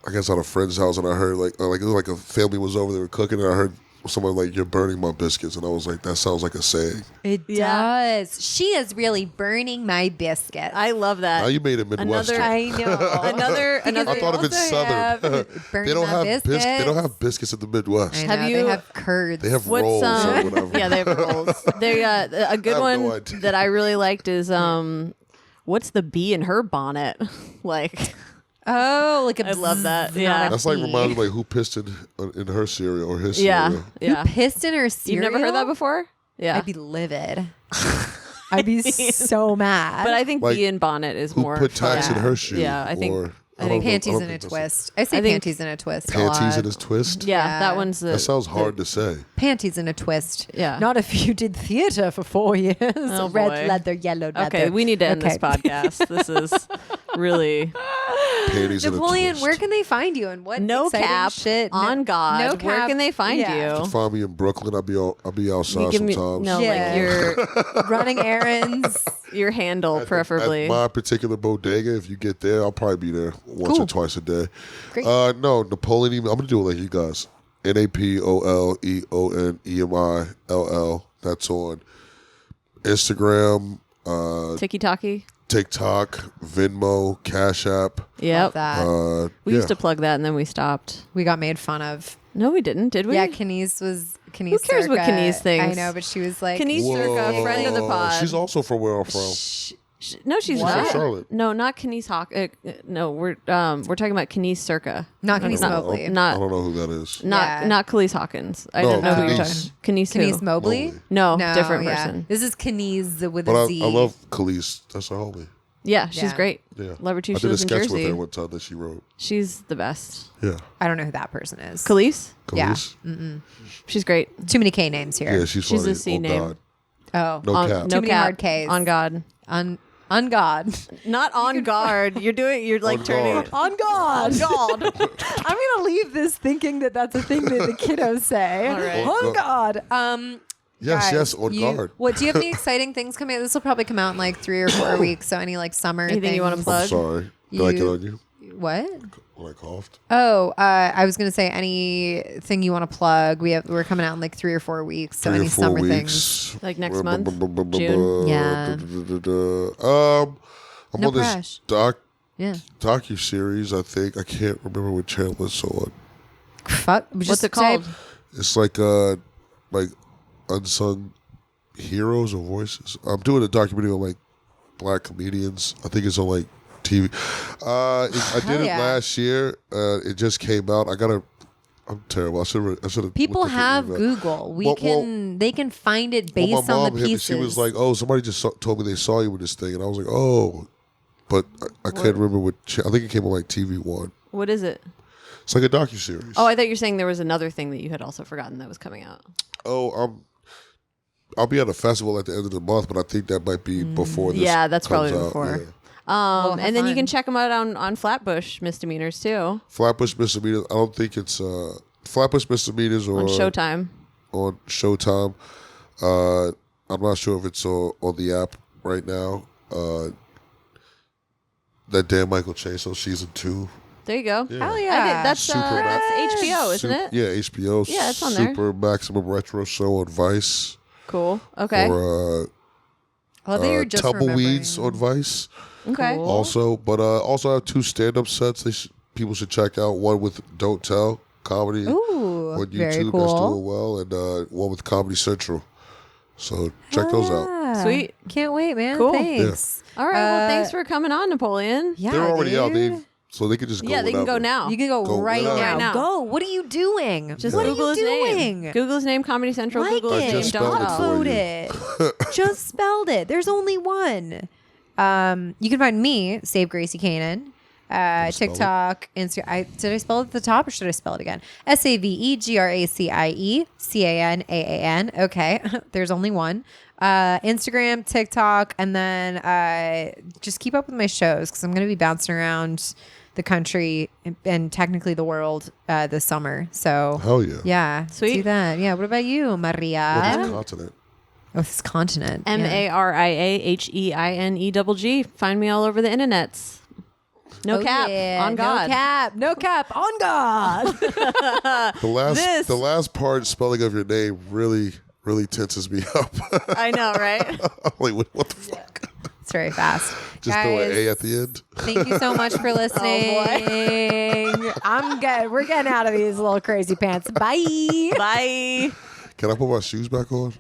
I guess at a friend's house, and I heard like it was like a family was over, they were cooking, and I heard someone like, "You're burning my biscuits," and I was like, "That sounds like a saying." It Yeah. does. She is really burning my biscuits. I love that. Now you made it Midwestern. I know. Another I thought of it also Southern. have burning They don't my have biscuits. They don't have biscuits in the Midwest. I Have know, you- They have curds. They have What's rolls or whatever. Yeah, they have rolls. They a good I have one no idea. that I really liked is what's the bee in her bonnet? Like Oh, like a I love that. bzzz, Yeah. not a That's like bee. reminds me like who pissed in her cereal or his yeah, cereal. yeah. Who pissed in her cereal? You've never heard that before? Yeah. I'd be livid. I'd be so mad. But I think Like, bee in bonnet is Who more put tax fun. in her shoe? Yeah, I think- Or, I think don't know- I panties don't in a think that's twist. I say I think- panties in a twist. a Panties lot. in his twist. Yeah, Yeah. that one's the That sounds hard to say. Panties in a twist. Yeah. Not if you did theater for 4 years. Oh, Red boy. leather, yellow leather. Okay, we need to end this Okay. podcast. This is really Panties in a Napoleon, twist. where can they find you and what no exciting cap shit? on God. No Where cap. can they find Yeah. you? Find me in Brooklyn. I'll be outside Give me sometimes. no, Yeah. like running errands. your handle preferably. At my particular bodega, if you get there, I'll probably be there once Cool. or twice a day. Great. No, Napoleon Emill. I'm gonna do it like you guys. NapoleonEmill. That's on Instagram, Tiki Taki. TikTok, Venmo, Cash App. Yep. That. We yeah. used to plug that and then we stopped. We got made fun of. No, we didn't, did we? Yeah, Kenise was Kenise. Who cares what Circa. Kenise thinks? I know, but she was like, Kenise Circa, Whoa. friend of the pod. She's also from where I'm from. No, she's She's from not. Charlotte. No, not Kenise Hawk. No, we're talking about Kenise Circa. not Kenise Not- Mobley. I Not don't know who that is. not Yeah. not Khalees Hawkins. I No, don't know who you're Kenise. talking. Kenise who? Kenise Mobley? Mobley. No, No, different yeah. person. This is Kenise with But a I Z. love Khalees. That's her homie. Yeah, she's Yeah. great. Yeah. Love her too. I She did a lives in sketch with Jersey. her one time that she wrote. She's the best. Yeah. I don't know who that person is. Khalees? Yeah. Khalees? She's great. Too many K names here. Yeah, she's She's funny. a C Oh, name. God. Oh. No cap. Too No many cap. hard Ks. On God. On God. Not on guard. You're like On turning guard. On God. God. I'm gonna leave this thinking that that's a thing that the kiddos say. All right. On God. Yes, guys, yes, on guard. What do you have any exciting things coming out? This will probably come out in like 3 or 4 weeks. So any like summer Anything things. you wanna plug? I'm sorry. Did I get You- on you What? when I coughed? Oh, I was gonna say anything you want to plug. We're coming out in like 3 or 4 weeks. So 3 any or 4 summer weeks. things. Like next month? June? Yeah. I'm No on this press. Yeah. docu-series, I think. I can't remember what channel it's on. Fuck. What's just it called? type- It's like unsung heroes or voices. I'm doing a documentary on like black comedians. I think it's on like TV. I did it yeah. last year. It just came out. I'm terrible. I should have. People have Google. They can find it based my on mom the hit me. pieces. She was like, "Oh, somebody just told me they saw you with this thing," and I was like, "Oh," but I can't remember what. I think it came on like TV One. What is it? It's like a docuseries. Oh, I thought you were saying there was another thing that you had also forgotten that was coming out. I'll be at a festival at the end of the month, but I think that might be before this. Yeah, that's comes probably out. before. Yeah. have And then you fun. can check them out on Flatbush Misdemeanors too Flatbush Misdemeanors. I don't think it's Flatbush Misdemeanors or on Showtime. On Showtime. I'm not sure if it's on the app right now. That damn Michael Chase on season 2. There you go. Hell I yeah. did, that's Super that's HBO, isn't it? Yeah, HBO. Yeah, it's on there. Super Maximum Retro Show on Vice. Cool. Okay. Or I love that you're just Tumbleweeds on remembering. Vice. Okay. Cool. Also, but also I have 2 stand-up sets people should check out. One with Don't Tell Comedy Ooh, on very YouTube cool. that's doing well, and one with Comedy Central. So check those out. Yeah. Sweet. Can't wait, man. Cool. Thanks. All right. Well, thanks for coming on, Napoleon. Yeah, They're already out. dude. So they can just go. Yeah, they can go whenever. now. You can go, Go right now. now. Right now. Go. What are you doing? Just what Google are his you doing? name. Google his name, Comedy Central. Like Google his it. name. just spelled Don't it tell. for Upload you. it. Just spelled it. There's only one. You can find me, Save Gracie Canaan, TikTok, Instagram. Did I spell it at the top or should I spell it again? SAVEGRACIE CANAAN. Okay. There's only one. Instagram, TikTok, and then just keep up with my shows because I'm going to be bouncing around the country and technically the world this summer. So Hell yeah. yeah, Sweet. do that. Yeah. What about you, Maria? What's the continent? Oh, this continent. MariaHeinegg. Find me all over the internets. No cap on God. No cap on God. The last part spelling of your name really tenses me up. I know, right? I'm like, what the fuck? It's very fast. Just Guys, throw an A at the end. thank you so much for listening. I'm good. We're getting out of these little crazy pants. Bye. Bye. Can I put my shoes back on?